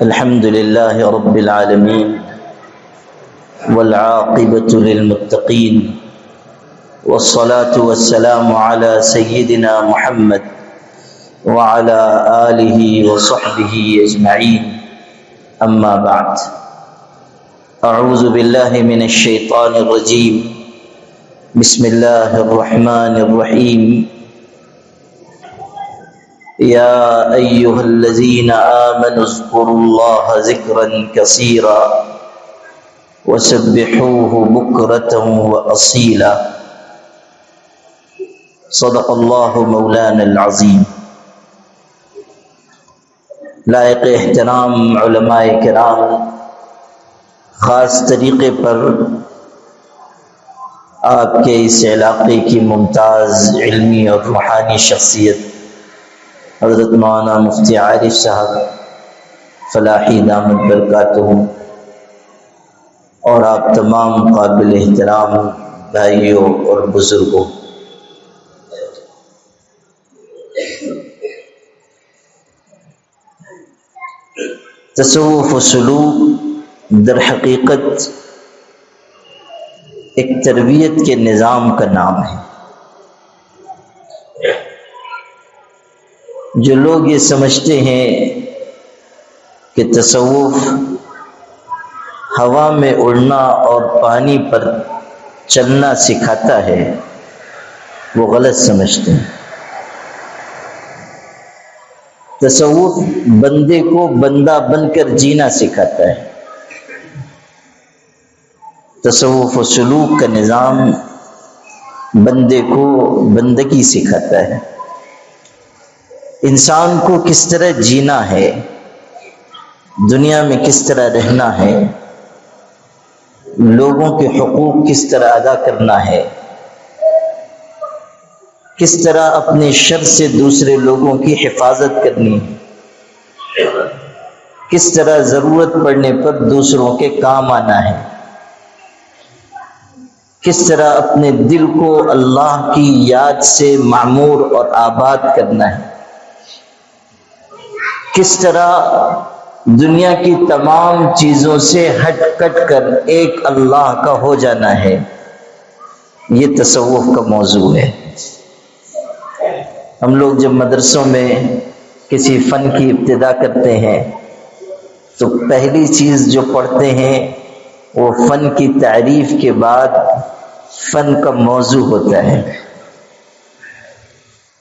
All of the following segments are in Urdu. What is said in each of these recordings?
الحمد لله رب العالمين والعاقبة للمتقين والصلاة والسلام على سيدنا محمد وعلى آله وصحبه أجمعين أما بعد أعوذ بالله من الشيطان الرجيم بسم الله الرحمن الرحيم يا أيها الذين آمنوا اذكروا الله ذكرا كثيرا وسبحوه بكرة وأصيلا صدق الله مولانا العظيم۔ لائق احترام علماء کرام، خاص طریقے پر آپ کے اس علاقے کی ممتاز علمی اور روحانی شخصیت حضرت مولانا مفتی عارف صاحب فلاحی دامت برکاتہم، اور آپ تمام قابل احترام بھائیوں اور بزرگوں، تصوف و سلوک در حقیقت ایک تربیت کے نظام کا نام ہے۔ جو لوگ یہ سمجھتے ہیں کہ تصوف ہوا میں اڑنا اور پانی پر چلنا سکھاتا ہے، وہ غلط سمجھتے ہیں۔ تصوف بندے کو بندہ بن کر جینا سکھاتا ہے۔ تصوف و سلوک کا نظام بندے کو بندگی سکھاتا ہے، انسان کو کس طرح جینا ہے، دنیا میں کس طرح رہنا ہے، لوگوں کے حقوق کس طرح ادا کرنا ہے، کس طرح اپنے شر سے دوسرے لوگوں کی حفاظت کرنی ہے، کس طرح ضرورت پڑنے پر دوسروں کے کام آنا ہے، کس طرح اپنے دل کو اللہ کی یاد سے معمور اور آباد کرنا ہے، کس طرح دنیا کی تمام چیزوں سے ہٹ کٹ کر ایک اللہ کا ہو جانا ہے، یہ تصوف کا موضوع ہے۔ ہم لوگ جب مدرسوں میں کسی فن کی ابتدا کرتے ہیں تو پہلی چیز جو پڑھتے ہیں وہ فن کی تعریف کے بعد فن کا موضوع ہوتا ہے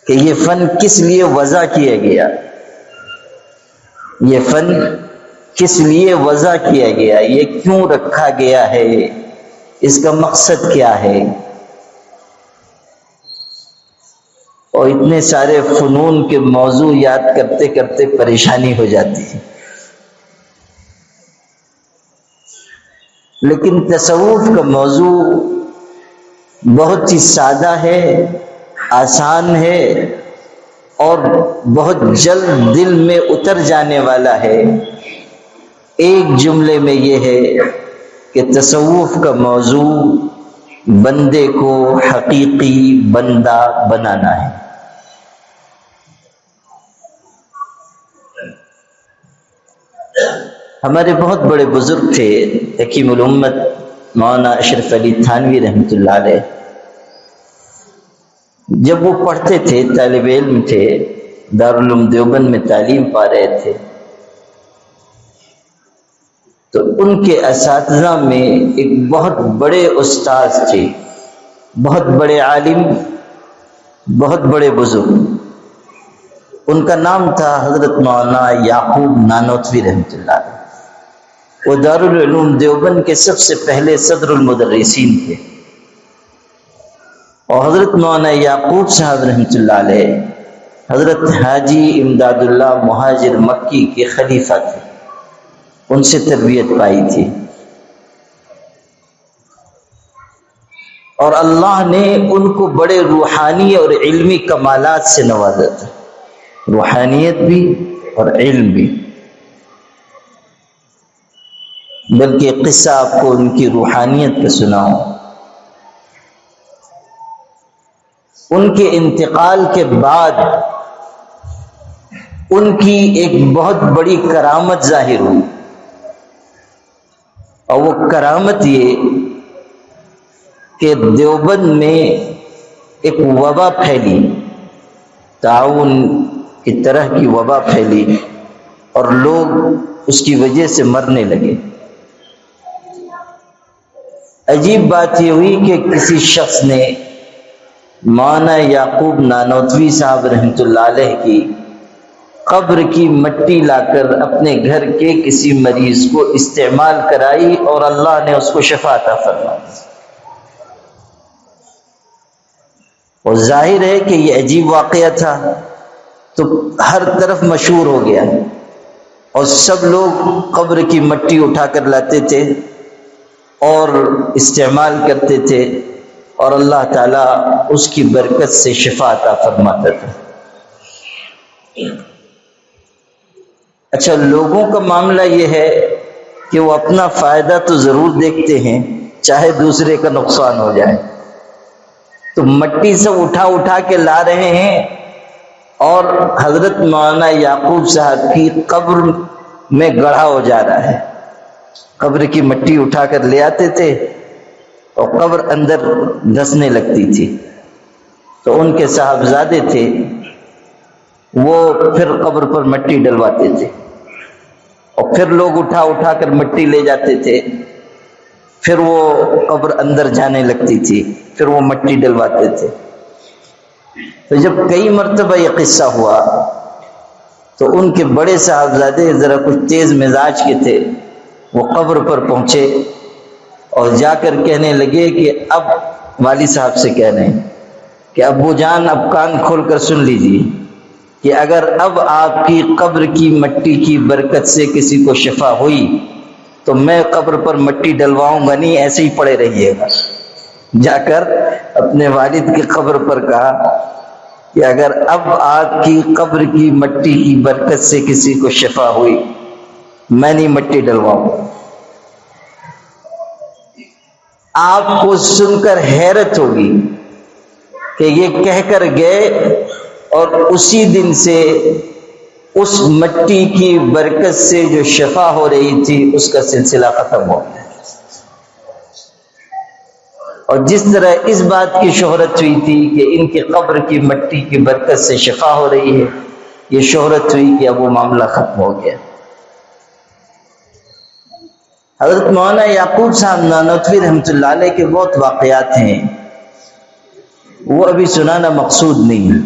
کہ یہ فن کس لیے وضع کیا گیا، یہ فن کس لیے وضع کیا گیا، یہ کیوں رکھا گیا ہے، اس کا مقصد کیا ہے۔ اور اتنے سارے فنون کے موضوع یاد کرتے کرتے پریشانی ہو جاتی ہے۔ لیکن تصوف کا موضوع بہت ہی سادہ ہے، آسان ہے اور بہت جلد دل میں اتر جانے والا ہے۔ ایک جملے میں یہ ہے کہ تصوف کا موضوع بندے کو حقیقی بندہ بنانا ہے۔ ہمارے بہت بڑے بزرگ تھے حکیم الامت مولانا اشرف علی تھانوی رحمۃ اللہ علیہ، جب وہ پڑھتے تھے، طالب علم تھے، دارالعلوم دیوبند میں تعلیم پا رہے تھے، تو ان کے اساتذہ میں ایک بہت بڑے استاذ تھے، بہت بڑے عالم، بہت بڑے بزرگ۔ ان کا نام تھا حضرت مولانا یعقوب نانوتوی رحمۃ اللہ علیہ۔ وہ دارالعلوم دیوبند کے سب سے پہلے صدر المدرسین تھے، اور حضرت مولانا یعقوب صاحب رحمۃ اللہ علیہ حضرت حاجی امداد اللہ مہاجر مکی کے خلیفہ تھے، ان سے تربیت پائی تھی، اور اللہ نے ان کو بڑے روحانی اور علمی کمالات سے نوازا تھا، روحانیت بھی اور علم بھی۔ بلکہ ایک قصہ آپ کو ان کی روحانیت پہ سناؤں۔ ان کے انتقال کے بعد ان کی ایک بہت بڑی کرامت ظاہر ہوئی، اور وہ کرامت یہ کہ دیوبند میں ایک وبا پھیلی، تعاون کی طرح کی وبا پھیلی، اور لوگ اس کی وجہ سے مرنے لگے۔ عجیب بات یہ ہوئی کہ کسی شخص نے مولانا یعقوب نانوتوی صاحب رحمۃ اللہ علیہ کی قبر کی مٹی لا کر اپنے گھر کے کسی مریض کو استعمال کرائی، اور اللہ نے اس کو شفا عطا فرمائی۔ اور ظاہر ہے کہ یہ عجیب واقعہ تھا، تو ہر طرف مشہور ہو گیا، اور سب لوگ قبر کی مٹی اٹھا کر لاتے تھے اور استعمال کرتے تھے، اور اللہ تعالیٰ اس کی برکت سے شفا عطا فرماتا تھا۔ اچھا، لوگوں کا معاملہ یہ ہے کہ وہ اپنا فائدہ تو ضرور دیکھتے ہیں، چاہے دوسرے کا نقصان ہو جائے۔ تو مٹی سب اٹھا اٹھا کے لا رہے ہیں، اور حضرت مولانا یعقوب صاحب کی قبر میں گڑھا ہو جا رہا ہے۔ قبر کی مٹی اٹھا کر لے آتے تھے، اور قبر اندر دھسنے لگتی تھی، تو ان کے صاحبزادے تھے، وہ پھر قبر پر مٹی ڈلواتے تھے، اور پھر لوگ اٹھا اٹھا کر مٹی لے جاتے تھے، پھر وہ قبر اندر جانے لگتی تھی، پھر وہ مٹی ڈلواتے تھے۔ تو جب کئی مرتبہ یہ قصہ ہوا تو ان کے بڑے صاحبزادے ذرا کچھ تیز مزاج کے تھے، وہ قبر پر پہنچے اور جا کر کہنے لگے کہ اب والد صاحب سے کہہ رہے ہیں کہ ابو جان اب کان کھول کر سن لیجیے کہ اگر اب آپ کی قبر کی مٹی کی برکت سے کسی کو شفا ہوئی تو میں قبر پر مٹی ڈلواؤں گا نہیں، ایسے ہی پڑے رہیے گا۔ جا کر اپنے والد کی قبر پر کہا کہ اگر اب آپ کی قبر کی مٹی کی برکت سے کسی کو شفا ہوئی، میں نہیں مٹی ڈلواؤں۔ آپ کو سن کر حیرت ہوگی کہ یہ کہہ کر گئے، اور اسی دن سے اس مٹی کی برکت سے جو شفا ہو رہی تھی اس کا سلسلہ ختم ہو گیا۔ اور جس طرح اس بات کی شہرت ہوئی تھی کہ ان کی قبر کی مٹی کی برکت سے شفا ہو رہی ہے، یہ شہرت ہوئی کہ اب وہ معاملہ ختم ہو گیا۔ حضرت مولانا یعقوب صاحب نانوتوی رحمۃ اللہ علیہ کے بہت واقعات ہیں، وہ ابھی سنانا مقصود نہیں ہے۔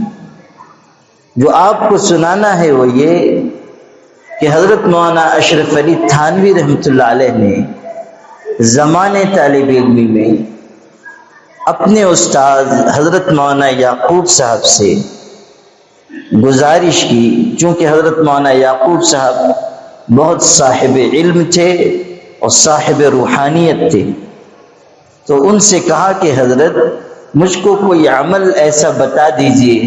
جو آپ کو سنانا ہے وہ یہ کہ حضرت مولانا اشرف علی تھانوی رحمۃ اللہ علیہ نے زمانے طالب علمی میں اپنے استاد حضرت مولانا یعقوب صاحب سے گزارش کی، چونکہ حضرت مولانا یعقوب صاحب بہت صاحب علم تھے اور صاحب روحانیت تھے، تو ان سے کہا کہ حضرت مجھ کو کوئی عمل ایسا بتا دیجئے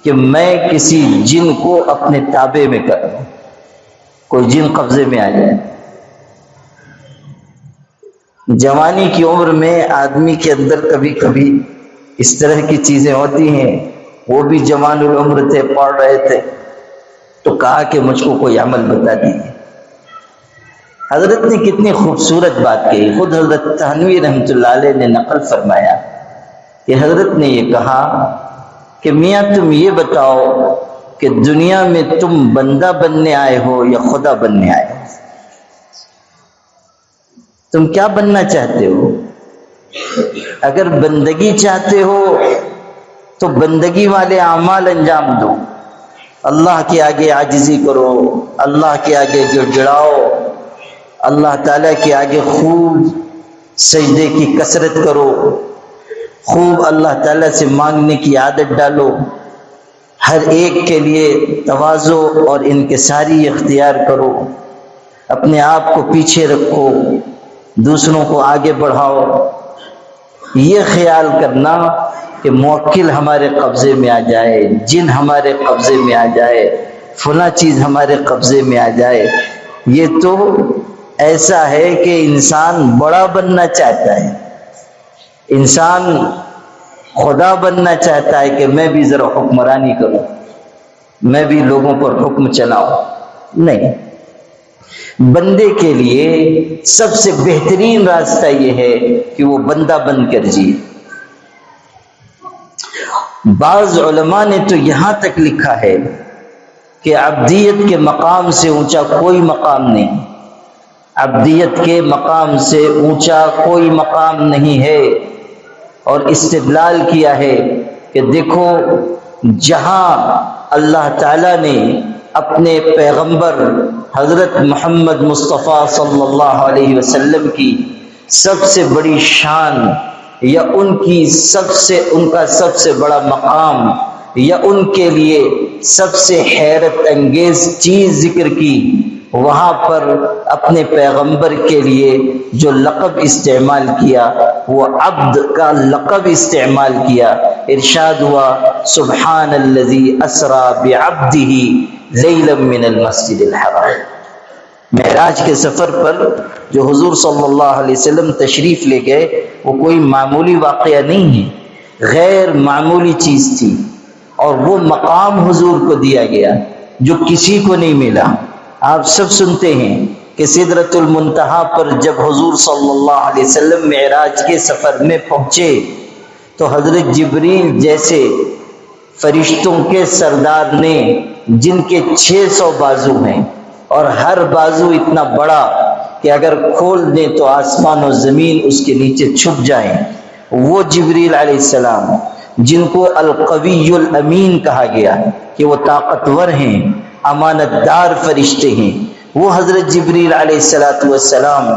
کہ میں کسی جن کو اپنے تابع میں کروں، کوئی جن قبضے میں آ جائے۔ جوانی کی عمر میں آدمی کے اندر کبھی کبھی اس طرح کی چیزیں ہوتی ہیں، وہ بھی جوان العمر تھے، پڑھ رہے تھے، تو کہا کہ مجھ کو کوئی عمل بتا دیجیے۔ حضرت نے کتنی خوبصورت بات کہی، خود حضرت تھانوی رحمۃ اللہ علیہ نے نقل فرمایا کہ حضرت نے یہ کہا کہ میاں تم یہ بتاؤ کہ دنیا میں تم بندہ بننے آئے ہو یا خدا بننے آئے ہو؟ تم کیا بننا چاہتے ہو؟ اگر بندگی چاہتے ہو تو بندگی والے اعمال انجام دو، اللہ کے آگے عاجزی کرو، اللہ کے آگے گڑ گڑاؤ، اللہ تعالیٰ کے آگے خوب سجدے کی کثرت کرو، خوب اللہ تعالیٰ سے مانگنے کی عادت ڈالو، ہر ایک کے لیے تواضع اور انکساری اختیار کرو، اپنے آپ کو پیچھے رکھو، دوسروں کو آگے بڑھاؤ۔ یہ خیال کرنا کہ موکل ہمارے قبضے میں آ جائے، جن ہمارے قبضے میں آ جائے، فلاں چیز ہمارے قبضے میں آ جائے، یہ تو ایسا ہے کہ انسان بڑا بننا چاہتا ہے، انسان خدا بننا چاہتا ہے کہ میں بھی ذرا حکمرانی کروں، میں بھی لوگوں پر حکم چلاؤں، نہیں۔ بندے کے لیے سب سے بہترین راستہ یہ ہے کہ وہ بندہ بن کر جیے۔ بعض علماء نے تو یہاں تک لکھا ہے کہ عبدیت کے مقام سے اونچا کوئی مقام نہیں، عبدیت کے مقام سے اونچا کوئی مقام نہیں ہے، اور استدلال کیا ہے کہ دیکھو جہاں اللہ تعالیٰ نے اپنے پیغمبر حضرت محمد مصطفیٰ صلی اللہ علیہ وسلم کی سب سے بڑی شان یا ان کا سب سے بڑا مقام یا ان کے لیے سب سے حیرت انگیز چیز ذکر کی، وہاں پر اپنے پیغمبر کے لیے جو لقب استعمال کیا وہ عبد کا لقب استعمال کیا۔ ارشاد ہوا سبحان الذی اسری بعبدہ لیلا من المسجد الحرام۔ معراج کے سفر پر جو حضور صلی اللہ علیہ وسلم تشریف لے گئے وہ کوئی معمولی واقعہ نہیں ہے، غیر معمولی چیز تھی، اور وہ مقام حضور کو دیا گیا جو کسی کو نہیں ملا۔ آپ سب سنتے ہیں کہ سدرۃ المنتہا پر جب حضور صلی اللہ علیہ وسلم معراج کے سفر میں پہنچے تو حضرت جبریل جیسے فرشتوں کے سردار نے، جن کے 600 بازو ہیں اور ہر بازو اتنا بڑا کہ اگر کھول دیں تو آسمان و زمین اس کے نیچے چھپ جائیں، وہ جبریل علیہ السلام جن کو القوی الامین کہا گیا کہ وہ طاقتور ہیں، امانت دار فرشتے ہیں، وہ حضرت جبریل علیہ السلام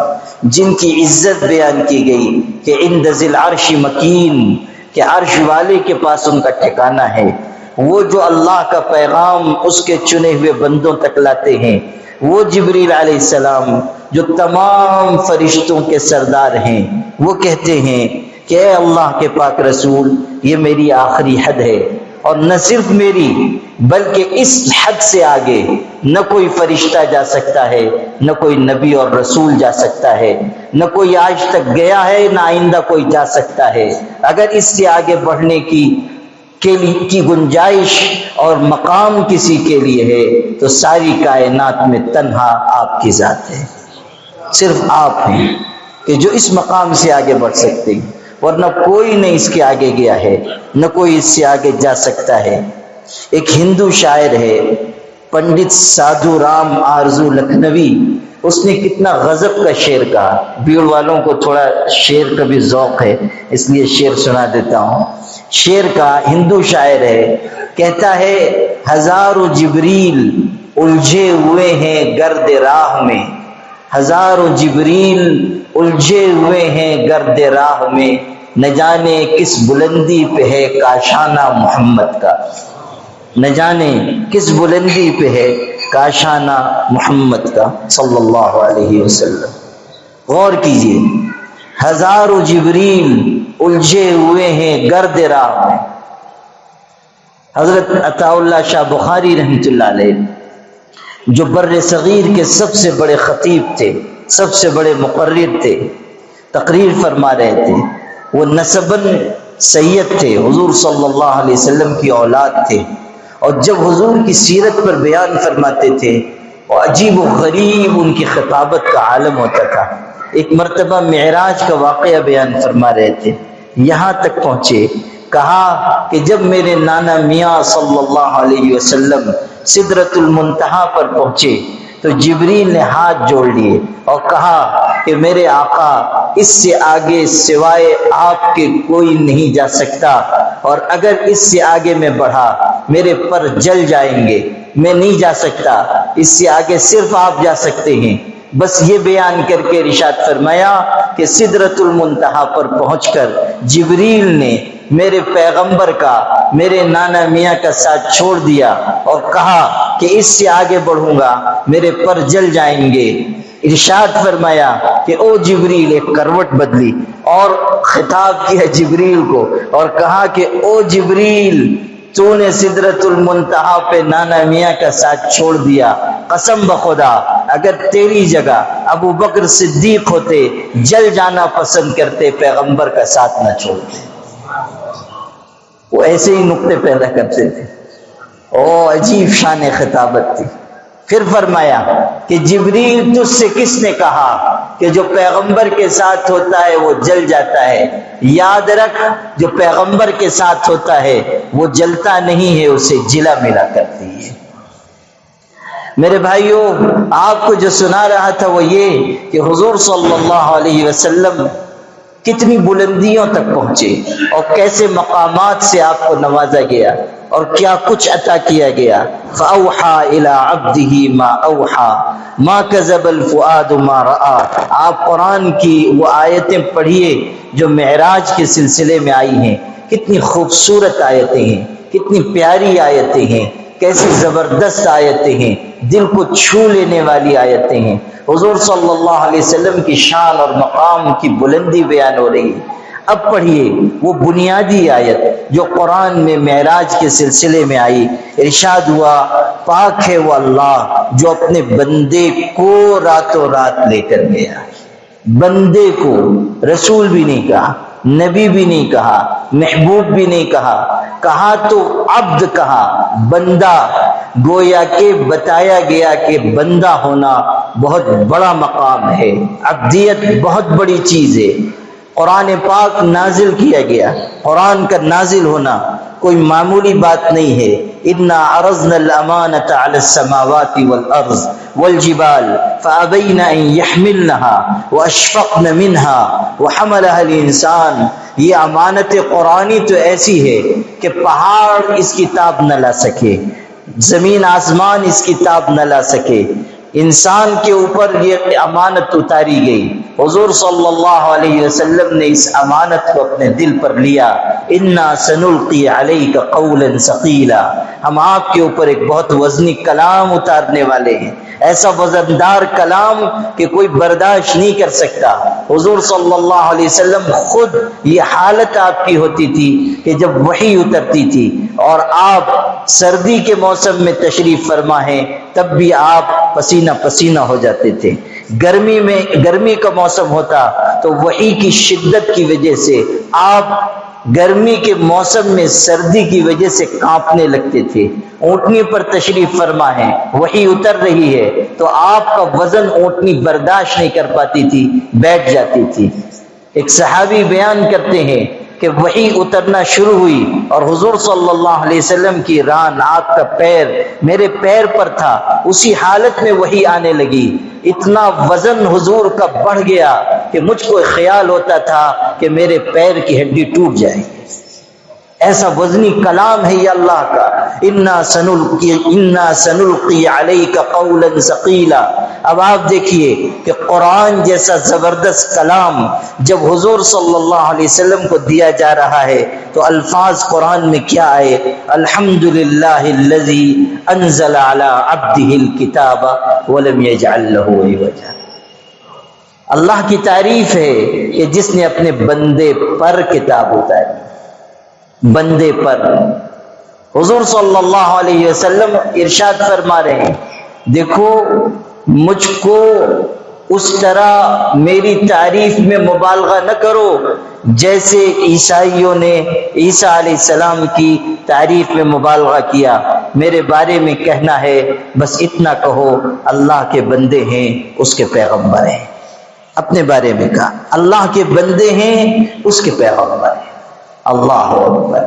جن کی عزت بیان کی گئی کہ عند ذی العرش مکین، کہ عرش والے کے پاس ان کا ٹھکانہ ہے، وہ جو اللہ کا پیغام اس کے چنے ہوئے بندوں تک لاتے ہیں، وہ جبریل علیہ السلام جو تمام فرشتوں کے سردار ہیں، وہ کہتے ہیں کہ اے اللہ کے پاک رسول یہ میری آخری حد ہے، اور نہ صرف میری بلکہ اس حد سے آگے نہ کوئی فرشتہ جا سکتا ہے، نہ کوئی نبی اور رسول جا سکتا ہے، نہ کوئی آج تک گیا ہے، نہ آئندہ کوئی جا سکتا ہے۔ اگر اس سے آگے بڑھنے کی گنجائش اور مقام کسی کے لیے ہے تو ساری کائنات میں تنہا آپ کی ذات ہے، صرف آپ ہیں کہ جو اس مقام سے آگے بڑھ سکتے ہیں، ورنہ کوئی نہیں اس کے آگے گیا ہے، نہ کوئی اس سے آگے جا سکتا ہے۔ ایک ہندو شاعر ہے پنڈت سادھو رام آرزو لکھنوی، اس نے کتنا غضب کا شعر کہا۔ بیڑ والوں کو تھوڑا شعر کا بھی ذوق ہے، اس لیے شعر سنا دیتا ہوں۔ شعر کا ہندو شاعر ہے، کہتا ہے ہزاروں جبریل الجھے ہوئے ہیں گرد راہ میں، ہزاروں جبریل الجھے ہوئے ہیں گرد راہ میں، نہ جانے کس بلندی پہ ہے کاشانہ محمد کا، نہ جانے کس بلندی پہ ہے کاشانہ محمد کا صلی اللہ علیہ وسلم۔ غور کیجئے، ہزاروں جبریل الجھے ہوئے ہیں گرد راہ میں۔ حضرت عطا اللہ شاہ بخاری رحمۃ اللہ علیہ جو بر صغیر کے سب سے بڑے خطیب تھے، سب سے بڑے مقرر تھے، تقریر فرما رہے تھے، وہ نسباً سید تھے، حضور صلی اللہ علیہ وسلم کی اولاد تھے، اور جب حضور کی سیرت پر بیان فرماتے تھے وہ عجیب و غریب ان کی خطابت کا عالم ہوتا تھا۔ ایک مرتبہ معراج کا واقعہ بیان فرما رہے تھے، یہاں تک پہنچے، کہا کہ جب میرے نانا میاں صلی اللہ علیہ وسلم سدرۃ المنتہا پر پہنچے تو جبریل نے ہاتھ جوڑ لیے اور کہا کہ میرے آقا اس سے آگے سوائے آپ کے کوئی نہیں جا سکتا، اور اگر اس سے آگے میں بڑھا میرے پر جل جائیں گے، میں نہیں جا سکتا، اس سے آگے صرف آپ جا سکتے ہیں۔ بس یہ بیان کر کے ارشاد فرمایا کہ سدرۃ المنتہا پر پہنچ کر جبریل نے میرے پیغمبر کا، میرے نانا میاں کا ساتھ چھوڑ دیا اور کہا کہ اس سے آگے بڑھوں گا میرے پر جل جائیں گے۔ ارشاد فرمایا کہ او جبریل، ایک کروٹ بدلی اور خطاب کیا جبریل کو اور کہا کہ او جبریل، تو نے سدرۃ المنتہا پہ نانا میاں کا ساتھ چھوڑ دیا، قسم بخدا اگر تیری جگہ ابو بکر صدیق ہوتے جل جانا پسند کرتے، پیغمبر کا ساتھ نہ چھوڑتے۔ وہ ایسے ہی نقطے پیدا کرتے تھے او عجیب شان خطابت تھی۔ پھر فرمایا کہ جبریل تجھ سے کس نے کہا کہ جو پیغمبر کے ساتھ ہوتا ہے وہ جل جاتا ہے؟ یاد رکھ، جو پیغمبر کے ساتھ ہوتا ہے وہ جلتا نہیں ہے، اسے جلا ملا کرتی ہے۔ میرے بھائیوں، آپ کو جو سنا رہا تھا وہ یہ کہ حضور صلی اللہ علیہ وسلم کتنی بلندیوں تک پہنچے اور کیسے مقامات سے آپ کو نوازا گیا اور کیا کچھ عطا کیا گیا۔ فَأَوْحَى إِلَىٰ عَبْدِهِ مَا أَوْحَىٰ مَا كَذَبَ الْفُؤَادُ مَا رَأَىٰ۔ آپ قرآن کی وہ آیتیں پڑھیے جو معراج کے سلسلے میں آئی ہیں، کتنی خوبصورت آیتیں ہیں، کتنی پیاری آیتیں ہیں، کیسی زبردست آیتیں ہیں، دل کو چھو لینے والی آیتیں ہیں۔ حضور صلی اللہ علیہ وسلم کی شان اور مقام کی بلندی بیان ہو رہی ہے۔ اب پڑھیے وہ بنیادی آیت جو قرآن میں معراج کے سلسلے میں آئی۔ ارشاد ہوا، پاک ہے وہ اللہ جو اپنے بندے کو راتوں رات لے کر گیا۔ بندے کو رسول بھی نہیں کہا، نبی بھی نہیں کہا، محبوب بھی نہیں کہا، کہا تو عبد کہا، بندہ، گویا کہ بتایا گیا کہ بندہ ہونا بہت بڑا مقام ہے، عبدیت بہت بڑی چیز ہے۔ قرآن پاک نازل کیا گیا، قرآن کا نازل ہونا کوئی معمولی بات نہیں ہے۔ اِنَّا عَرَضْنَا الْأَمَانَةَ عَلَى السَّمَاوَاتِ وَالْأَرْضِ وَالْجِبَالِ فَأَبَيْنَ أَن يَحْمِلْنَهَا وَأَشْفَقْنَ مِنْهَا وَحَمَلَهَا الْإِنسَانُ۔ یہ امانت قرآنی تو ایسی ہے کہ پہاڑ اس کی تاب نہ لا سکے، زمین آسمان اس کی تاب نہ لا سکے، انسان کے اوپر یہ امانت اتاری گئی۔ حضور صلی اللہ علیہ وسلم نے اس امانت کو اپنے دل پر لیا۔ اِنَّا سَنُلْقِي عَلَيْكَ قَوْلًا ثَقِيلًا، ہم آپ کے اوپر ایک بہت وزنی کلام اتارنے والے ہیں، ایسا وزندار کلام کہ کوئی برداشت نہیں کر سکتا۔ حضور صلی اللہ علیہ وسلم خود یہ حالت آپ کی ہوتی تھی کہ جب وحی اترتی تھی اور آپ سردی کے موسم میں تشریف فرما ہیں تب بھی آپ پسینہ پسینہ ہو جاتے تھے، گرمی کا موسم ہوتا تو وحی کی شدت کی وجہ سے آپ گرمی کے موسم میں سردی کی وجہ سے کانپنے لگتے تھے۔ اونٹنی پر تشریف فرما ہے، وحی اتر رہی ہے تو آپ کا وزن اونٹنی برداشت نہیں کر پاتی تھی، بیٹھ جاتی تھی۔ ایک صحابی بیان کرتے ہیں کہ وحی اترنا شروع ہوئی اور حضور صلی اللہ علیہ وسلم کی ران، آپ کا پیر میرے پیر پر تھا، اسی حالت میں وحی آنے لگی۔ اتنا وزن حضور کا بڑھ گیا کہ مجھ کو خیال ہوتا تھا کہ میرے پیر کی ہڈی ٹوٹ جائے، ایسا وزنی کلام ہے یہ اللہ کا۔ اِنَّا سَنُلْقِي عَلَيْكَ قَوْلًا ثَقِيلًا۔ اب آپ دیکھیے کہ قرآن جیسا زبردست کلام جب حضور صلی اللہ علیہ وسلم کو دیا جا رہا ہے تو الفاظ قرآن میں کیا آئے؟ الحمدللہ الذی انزل علی عبدہ الکتاب ولم یجعل لہ عوجا۔ اللہ کی تعریف ہے کہ جس نے اپنے بندے پر کتاب اتاری، بندے پر۔ حضور صلی اللہ علیہ وسلم ارشاد فرما رہے ہیں، دیکھو مجھ کو اس طرح میری تعریف میں مبالغہ نہ کرو جیسے عیسائیوں نے عیسیٰ علیہ السلام کی تعریف میں مبالغہ کیا۔ میرے بارے میں کہنا ہے بس اتنا کہو، اللہ کے بندے ہیں، اس کے پیغمبر ہیں۔ اپنے بارے میں کہا اللہ کے بندے ہیں، اس کے پیغمبر ہیں۔ اللہ اکبر۔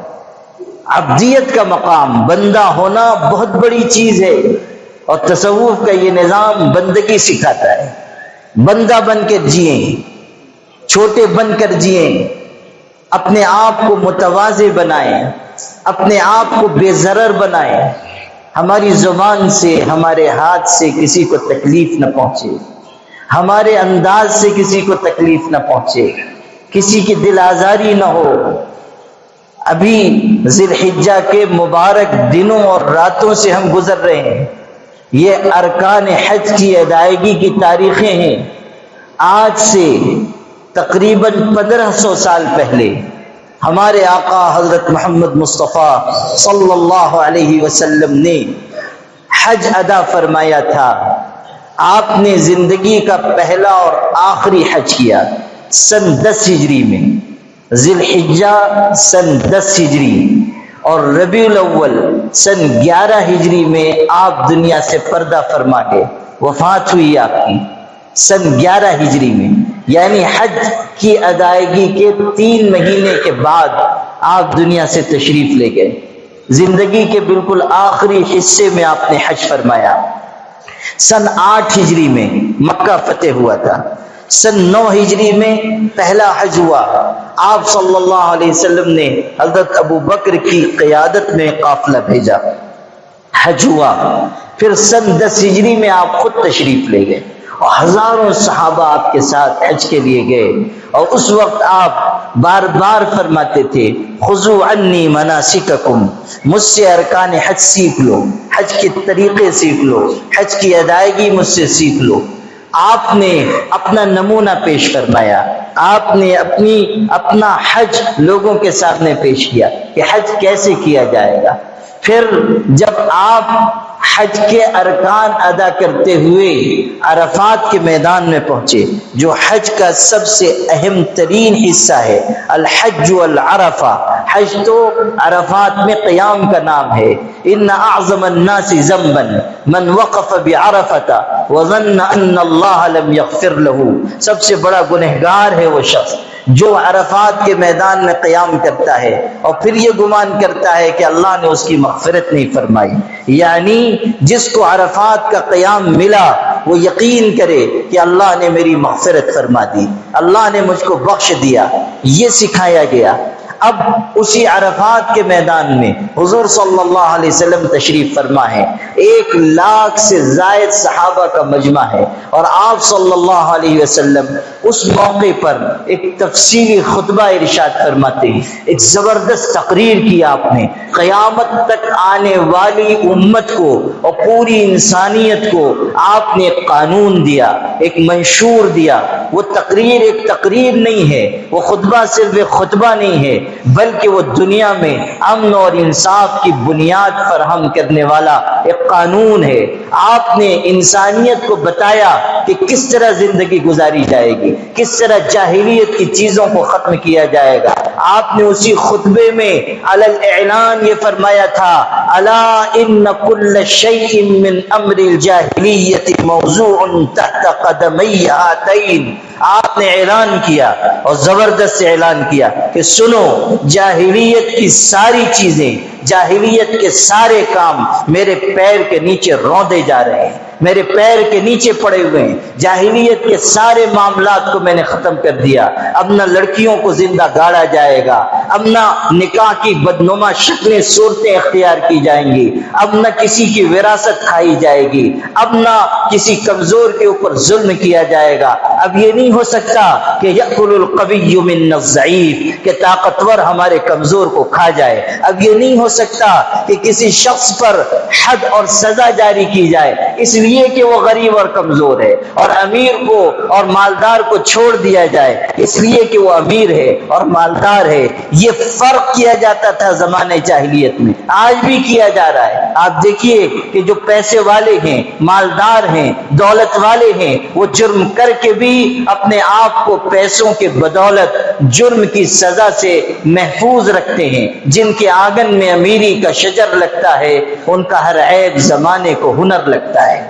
عبدیت کا مقام، بندہ ہونا بہت بڑی چیز ہے، اور تصوف کا یہ نظام بندگی سکھاتا ہے۔ بندہ بن کر جئیں، چھوٹے بن کر جئیں، اپنے آپ کو متواضع بنائیں، اپنے آپ کو بے ضرر بنائیں، ہماری زبان سے، ہمارے ہاتھ سے کسی کو تکلیف نہ پہنچے، ہمارے انداز سے کسی کو تکلیف نہ پہنچے، کسی کی دل آزاری نہ ہو۔ ابھی ذی الحجہ کے مبارک دنوں اور راتوں سے ہم گزر رہے ہیں، یہ ارکان حج کی ادائیگی کی تاریخیں ہیں۔ آج سے تقریباً 1500 سال پہلے ہمارے آقا حضرت محمد مصطفیٰ صلی اللہ علیہ وسلم نے حج ادا فرمایا تھا۔ آپ نے زندگی کا پہلا اور آخری حج کیا سن 10 ہجری میں، ذی الحجہ سن 10 ہجری، اور ربیع الاول سن 11 ہجری میں آپ دنیا سے پردہ فرما گئے، وفات ہوئی آپ کی سن 11 ہجری میں، یعنی حج کی ادائیگی کے 3 مہینے کے بعد آپ دنیا سے تشریف لے گئے۔ زندگی کے بالکل آخری حصے میں آپ نے حج فرمایا۔ سن 8 ہجری میں مکہ فتح ہوا تھا، سن 9 ہجری میں پہلا حج ہوا، آپ صلی اللہ علیہ وسلم نے حضرت ابو بکر کی قیادت میں قافلہ بھیجا، حج ہوا۔ پھر سن 10 ہجری میں آپ خود تشریف لے گئے اور ہزاروں صحابہ آپ کے ساتھ حج کے لیے گئے، اور اس وقت آپ بار بار فرماتے تھے خذوا عنی مناسککم، مجھ سے ارکان حج سیکھ لو، حج کے طریقے سیکھ لو، حج کی ادائیگی مجھ سے سیکھ لو۔ آپ نے اپنا نمونہ پیش فرمایا، آپ نے اپنا حج لوگوں کے سامنے پیش کیا کہ حج کیسے کیا جائے گا۔ پھر جب آپ حج کے ارکان ادا کرتے ہوئے عرفات کے میدان میں پہنچے، جو حج کا سب سے اہم ترین حصہ ہے، الحج والعرفہ، حج تو عرفات میں قیام کا نام ہے۔ ان اعظم الناس ذنبا من وقف بعرفۃ وظن ان اللہ لم یغفر له، سب سے بڑا گنہگار ہے وہ شخص جو عرفات کے میدان میں قیام کرتا ہے اور پھر یہ گمان کرتا ہے کہ اللہ نے اس کی مغفرت نہیں فرمائی۔ یعنی جس کو عرفات کا قیام ملا وہ یقین کرے کہ اللہ نے میری مغفرت فرما دی، اللہ نے مجھ کو بخش دیا، یہ سکھایا گیا۔ اب اسی عرفات کے میدان میں حضور صلی اللہ علیہ وسلم تشریف فرما ہے، 1 لاکھ سے زائد صحابہ کا مجمع ہے، اور آپ صلی اللہ علیہ وسلم اس موقع پر ایک تفصیلی خطبہ ارشاد فرماتے ہیں، ایک زبردست تقریر کی آپ نے، قیامت تک آنے والی امت کو اور پوری انسانیت کو آپ نے ایک قانون دیا، ایک منشور دیا۔ وہ تقریر ایک تقریر نہیں ہے، وہ خطبہ صرف ایک خطبہ نہیں ہے، بلکہ وہ دنیا میں امن اور انصاف کی بنیاد فراہم کرنے والا ایک قانون ہے۔ آپ نے انسانیت کو بتایا کہ کس طرح زندگی گزاری جائے گی، کس طرح جاہلیت کی چیزوں کو ختم کیا جائے گا۔ آپ نے اسی خطبے میں علی الاعلان یہ فرمایا تھا، الا ان کل شیء من امر الجاہلیت موضوع تحت قدمی ہاتین۔ آپ نے اعلان کیا اور زبردست اعلان کیا کہ سنو، جاہلیت کی ساری چیزیں، جاہلیت کے سارے کام میرے پیر کے نیچے روندے جا رہے ہیں، میرے پیر کے نیچے پڑے ہوئے ہیں۔ جاہلیت کے سارے معاملات کو میں نے ختم کر دیا۔ اب نہ لڑکیوں کو زندہ گاڑا جائے گا، اب نہ نکاح کی بدنما شکلیں صورتیں اختیار کی جائیں گی، اب نہ کسی کی وراثت کھائی جائے گی، اب نہ کسی کمزور کے اوپر ظلم کیا جائے گا۔ اب یہ نہیں ہو سکتا کہ یأکل القوی من الضعیف، کہ طاقتور ہمارے کمزور کو کھا جائے۔ اب یہ نہیں ہو سکتا کہ کسی شخص پر حد اور سزا جاری کی جائے اس لیے کہ وہ غریب اور کمزور ہے، اور امیر کو اور مالدار کو چھوڑ دیا جائے اس لیے کہ وہ امیر ہے اور مالدار ہے۔ یہ فرق کیا جاتا تھا زمانے جاہلیت میں، آج بھی کیا جا رہا ہے۔ آپ دیکھیے کہ جو پیسے والے ہیں، مالدار ہیں، دولت والے ہیں، وہ جرم کر کے بھی اپنے آپ کو پیسوں کے بدولت جرم کی سزا سے محفوظ رکھتے ہیں۔ جن کے آنگن میں امیری کا شجر لگتا ہے ان کا ہر عیب زمانے کو ہنر لگتا ہے۔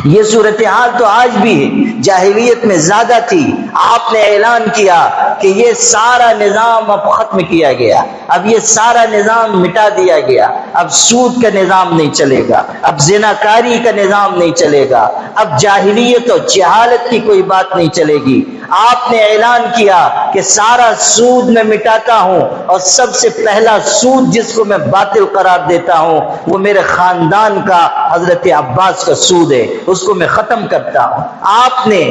یہ صورتحال تو آج بھی ہے، جاہلیت میں زیادہ تھی۔ آپ نے اعلان کیا کہ یہ سارا نظام اب ختم کیا گیا، اب یہ سارا نظام مٹا دیا گیا، اب سود کا نظام نہیں چلے گا، اب زناکاری کا نظام نہیں چلے گا، اب جاہلیت اور جہالت کی کوئی بات نہیں چلے گی۔ آپ نے اعلان کیا کہ سارا سود میں مٹاتا ہوں، اور سب سے پہلا سود جس کو میں باطل قرار دیتا ہوں وہ میرے خاندان کا حضرت عباس کا سود ہے، اس کو میں ختم کرتا ہوں۔ آپ نے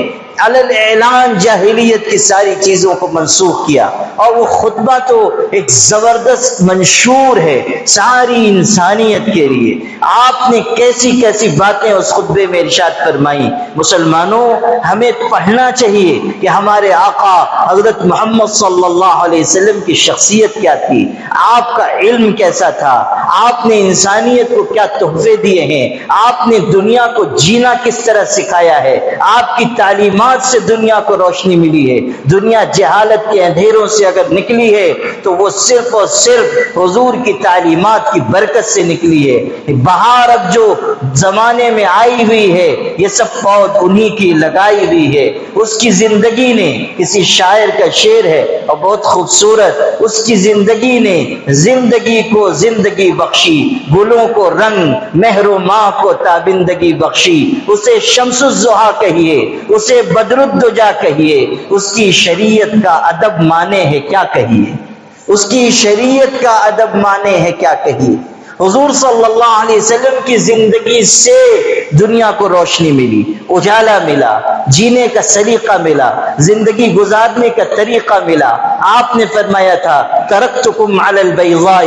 علی الاعلان جاہلیت کی ساری چیزوں کو منسوخ کیا، اور وہ خطبہ تو ایک زبردست منشور ہے ساری انسانیت کے لیے۔ آپ نے کیسی کیسی باتیں اس خطبے میں ارشاد فرمائی۔ مسلمانوں، ہمیں پڑھنا چاہیے کہ ہمارے آقا حضرت محمد صلی اللہ علیہ وسلم کی شخصیت کیا تھی، آپ کا علم کیسا تھا، آپ نے انسانیت کو کیا تحفے دیے ہیں، آپ نے دنیا کو جینا کس طرح سکھایا ہے، آپ کی تعلیمات تعلیمات سے دنیا کو روشنی ملی ہے. دنیا جہالت کے اندھیروں سے اگر نکلی ہے تو وہ صرف اور صرف حضور کی تعلیمات کی برکت سے نکلی ہے. بہار اب جو زمانے میں آئی ہوئی ہے یہ سب پود انہی کی لگائی ہوئی ہے. اس کی زندگی نے، کسی شاعر کا شعر ہے اور بہت خوبصورت، اس کی زندگی نے زندگی کو زندگی بخشی، گلوں کو رنگ، مہر و ماہ کو تابندگی بخشی. اسے شمس الضحیٰ کہیے، اسے بدر الدجا کہیے، اس کی شریعت کا ادب مانے ہے کیا کہیے، اس کی شریعت کا ادب مانے ہے کیا کہیے. حضور صلی اللہ علیہ وسلم کی زندگی سے دنیا کو روشنی ملی، اجالا ملا، جینے کا سلیقہ ملا، زندگی گزارنے کا طریقہ ملا. آپ نے فرمایا تھا ترکتکم علی البیضاء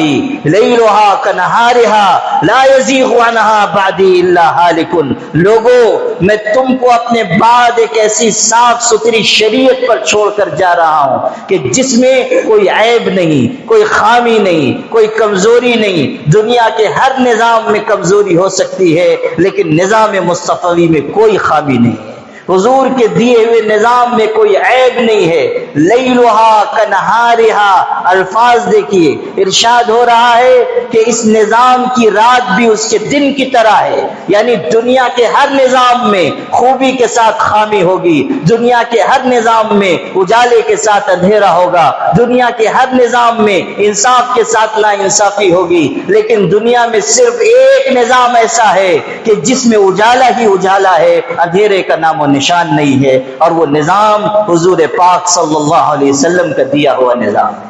لیلھا کنہارھا لا یزیغ عنہا بعدی الا ہالک. لوگوں، میں تم کو اپنے بعد ایک ایسی صاف ستھری شریعت پر چھوڑ کر جا رہا ہوں کہ جس میں کوئی عیب نہیں، کوئی خامی نہیں، کوئی کمزوری نہیں. دنیا کے ہر نظام میں کمزوری ہو سکتی ہے لیکن نظام مصطفی میں کوئی خامی نہیں ہے. حضور کے دیے ہوئے نظام میں کوئی عیب نہیں ہے. لیلھا کنہارھا، الفاظ دیکھیے، ارشاد ہو رہا ہے کہ اس نظام کی رات بھی اس کے دن کی طرح ہے. یعنی دنیا کے ہر نظام میں خوبی کے ساتھ خامی ہوگی، دنیا کے ہر نظام میں اجالے کے ساتھ اندھیرا ہوگا، دنیا کے ہر نظام میں انصاف کے ساتھ نا انصافی ہوگی، لیکن دنیا میں صرف ایک نظام ایسا ہے کہ جس میں اجالا ہی اجالا ہے، اندھیرے کا نام و نشان نہیں ہے، اور وہ نظام حضور پاک صلی اللہ علیہ وسلم کا دیا ہوا نظام ہے،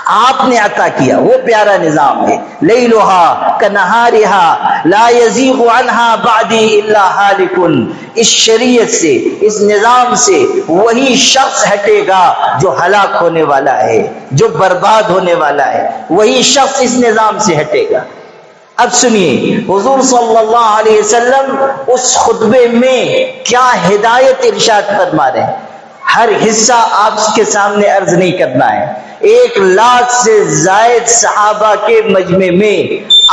آپ نے عطا کیا، وہ پیارا نظام ہے. لیلھا کنہارھا لا یزیغ عنہا بعدی الا ہالک. اس شریعت سے، اس نظام سے وہی شخص ہٹے گا جو ہلاک ہونے والا ہے، جو برباد ہونے والا ہے، وہی شخص اس نظام سے ہٹے گا. اب سنیے حضور صلی اللہ علیہ وسلم اس خطبے میں کیا ہدایت ارشاد فرما رہے ہیں. ہر حصہ آپ کے سامنے عرض نہیں کرنا ہے. 1,00,000 سے زائد صحابہ کے مجمع میں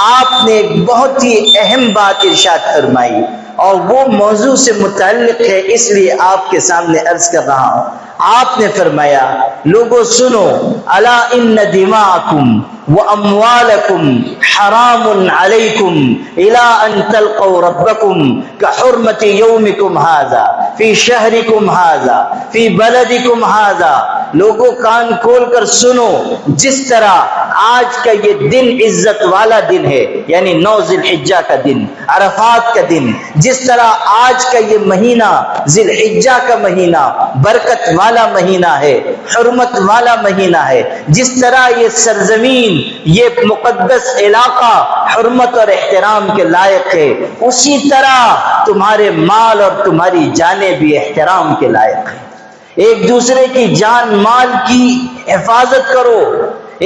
آپ نے ایک بہت ہی اہم بات ارشاد فرمائی، اور وہ موضوع سے متعلق ہے، اس لیے آپ کے سامنے عرض کر رہا ہوں. آپ نے فرمایا لوگوں سنو، الا ان دماءکم واموالکم حرام علیکم الى ان تلقوا ربکم کحرمت یومکم ھذا فی شہرکم ھذا فی بلدکم ھذا. لوگوں کان کھول کر سنو، جس طرح آج کا یہ دن عزت والا دن ہے، یعنی 9 ذی الحجہ کا دن، عرفات کا دن، جس طرح آج کا یہ مہینہ ذی الحجہ کا مہینہ برکت والا مہینہ ہے، حرمت والا مہینہ ہے، جس طرح یہ سرزمین، یہ مقدس علاقہ حرمت اور احترام کے لائق ہے، اسی طرح تمہارے مال اور تمہاری جانیں بھی احترام کے لائق ہیں. ایک دوسرے کی جان مال کی حفاظت کرو،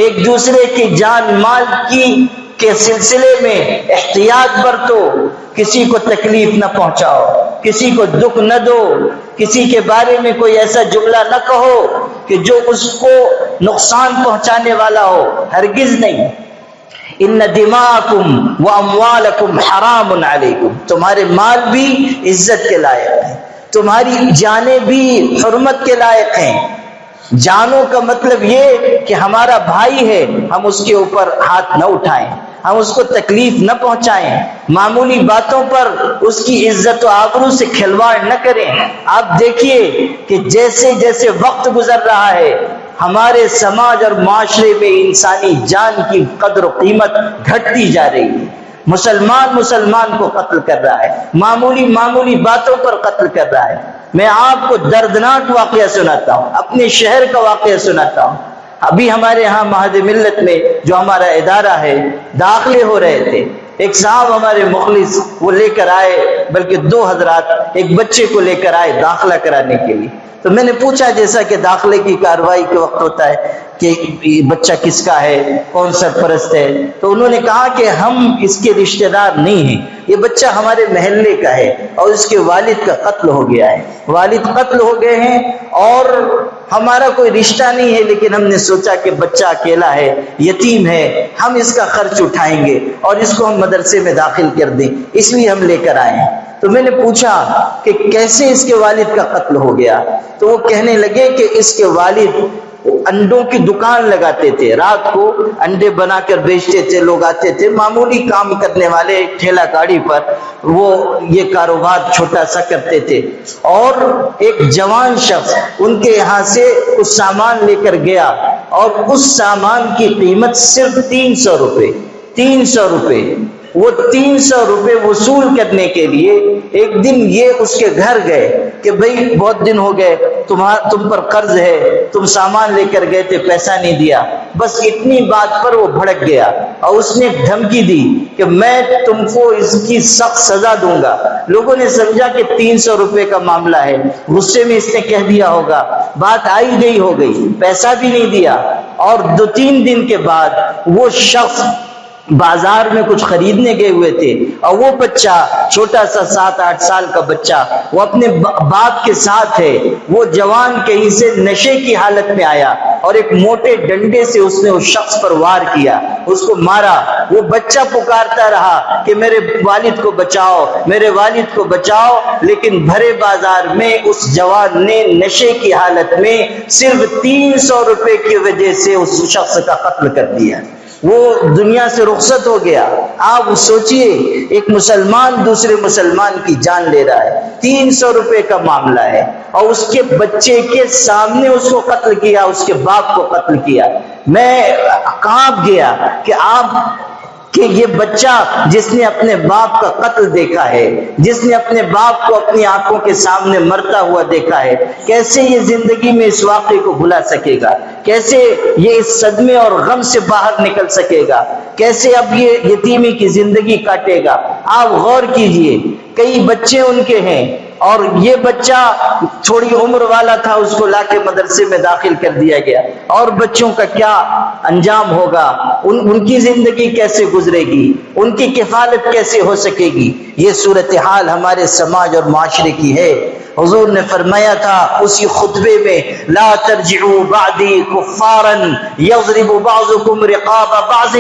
ایک دوسرے کی جان مال کی کے سلسلے میں احتیاط برتو، کسی کو تکلیف نہ پہنچاؤ، کسی کو دکھ نہ دو، کسی کے بارے میں کوئی ایسا جملہ نہ کہو کہ جو اس کو نقصان پہنچانے والا ہو، ہرگز نہیں. ان دماءکم واموالکم حرام علیکم، تمہارے مال بھی عزت کے لائق ہیں، تمہاری جانیں بھی حرمت کے لائق ہیں. جانوں کا مطلب یہ کہ ہمارا بھائی ہے، ہم اس کے اوپر ہاتھ نہ اٹھائیں، ہم اس کو تکلیف نہ پہنچائیں، معمولی باتوں پر اس کی عزت و آبرو سے کھلواڑ نہ کریں. آپ دیکھیے کہ جیسے جیسے وقت گزر رہا ہے ہمارے سماج اور معاشرے میں انسانی جان کی قدر و قیمت گھٹتی جا رہی ہے. مسلمان کو قتل کر رہا ہے، معمولی باتوں پر قتل کر رہا ہے. میں آپ کو دردناک واقعہ سناتا ہوں، اپنے شہر کا واقعہ سناتا ہوں. ابھی ہمارے ہاں مہد ملت میں جو ہمارا ادارہ ہے، داخلے ہو رہے تھے. ایک صاحب ہمارے مخلص وہ لے کر آئے، بلکہ 2 حضرات ایک بچے کو لے کر آئے داخلہ کرانے کے لیے. تو میں نے پوچھا، جیسا کہ داخلے کی کارروائی کے وقت ہوتا ہے کہ بچہ کس کا ہے، کون سرپرست ہے، تو انہوں نے کہا کہ ہم اس کے رشتہ دار نہیں ہیں، یہ بچہ ہمارے محلے کا ہے اور اس کے والد کا قتل ہو گیا ہے، والد قتل ہو گئے ہیں اور ہمارا کوئی رشتہ نہیں ہے، لیکن ہم نے سوچا کہ بچہ اکیلا ہے، یتیم ہے، ہم اس کا خرچ اٹھائیں گے اور اس کو ہم مدرسے میں داخل کر دیں، اس لیے ہم لے کر آئے ہیں. تو میں نے پوچھا کہ کیسے اس کے والد کا قتل ہو گیا؟ تو وہ کہنے لگے کہ اس کے والد انڈوں کی دکان لگاتے تھے، رات کو انڈے بنا کر بیچتے تھے، لوگ آتے تھے معمولی کام کرنے والے، ٹھیلا گاڑی پر وہ یہ کاروبار چھوٹا سا کرتے تھے، اور ایک جوان شخص ان کے یہاں سے کچھ سامان لے کر گیا اور اس سامان کی قیمت صرف 300 روپے 300 روپے وہ 300 روپے وصول کرنے کے لیے ایک دن یہ اس کے گھر گئے کہ بھئی بہت دن ہو گئے، تم پر قرض ہے، تم سامان لے کر گئے تھے، پیسہ نہیں دیا، بس اتنی بات پر وہ بھڑک گیا اور اس نے دھمکی دی کہ میں تم کو اس کی سخت سزا دوں گا۔ لوگوں نے سمجھا کہ 300 روپے کا معاملہ ہے، غصے میں اس نے کہہ دیا ہوگا، بات آئی گئی ہو گئی، پیسہ بھی نہیں دیا، اور 2-3 دن کے بعد وہ شخص بازار میں کچھ خریدنے گئے ہوئے تھے اور وہ بچہ چھوٹا سا 7-8 سال کا بچہ وہ اپنے باپ کے ساتھ ہے، وہ جوان کہیں سے نشے کی حالت میں آیا اور ایک موٹے ڈنڈے سے اس نے اس شخص پر وار کیا، اس کو مارا۔ وہ بچہ پکارتا رہا کہ میرے والد کو بچاؤ، میرے والد کو بچاؤ، لیکن بھرے بازار میں اس جوان نے نشے کی حالت میں صرف 300 روپے کی وجہ سے اس شخص کا قتل کر دیا، وہ دنیا سے رخصت ہو گیا۔ آپ سوچئے ایک مسلمان دوسرے مسلمان کی جان لے رہا ہے، 300 روپے کا معاملہ ہے، اور اس کے بچے کے سامنے اس کو قتل کیا، اس کے باپ کو قتل کیا۔ میں کانپ گیا کہ یہ بچہ جس نے اپنے باپ کا قتل دیکھا ہے، جس نے اپنے باپ کو اپنی آنکھوں کے سامنے مرتا ہوا دیکھا ہے، کیسے یہ زندگی میں اس واقعے کو بھلا سکے گا؟ کیسے یہ اس صدمے اور غم سے باہر نکل سکے گا؟ کیسے اب یہ یتیمی کی زندگی کاٹے گا؟ آپ غور کیجئے، کئی بچے ان کے ہیں اور یہ بچہ تھوڑی عمر والا تھا، اس کو لا کے مدرسے میں داخل کر دیا گیا، اور بچوں کا کیا انجام ہوگا؟ ان کی زندگی کیسے گزرے گی؟ ان کی کفالت کیسے ہو سکے گی؟ یہ صورتحال ہمارے سماج اور معاشرے کی ہے۔ حضور نے فرمایا تھا اسی خطبے میں، لا ترجعوا بعدی کفارا یضرب بعضکم رقاب بعض،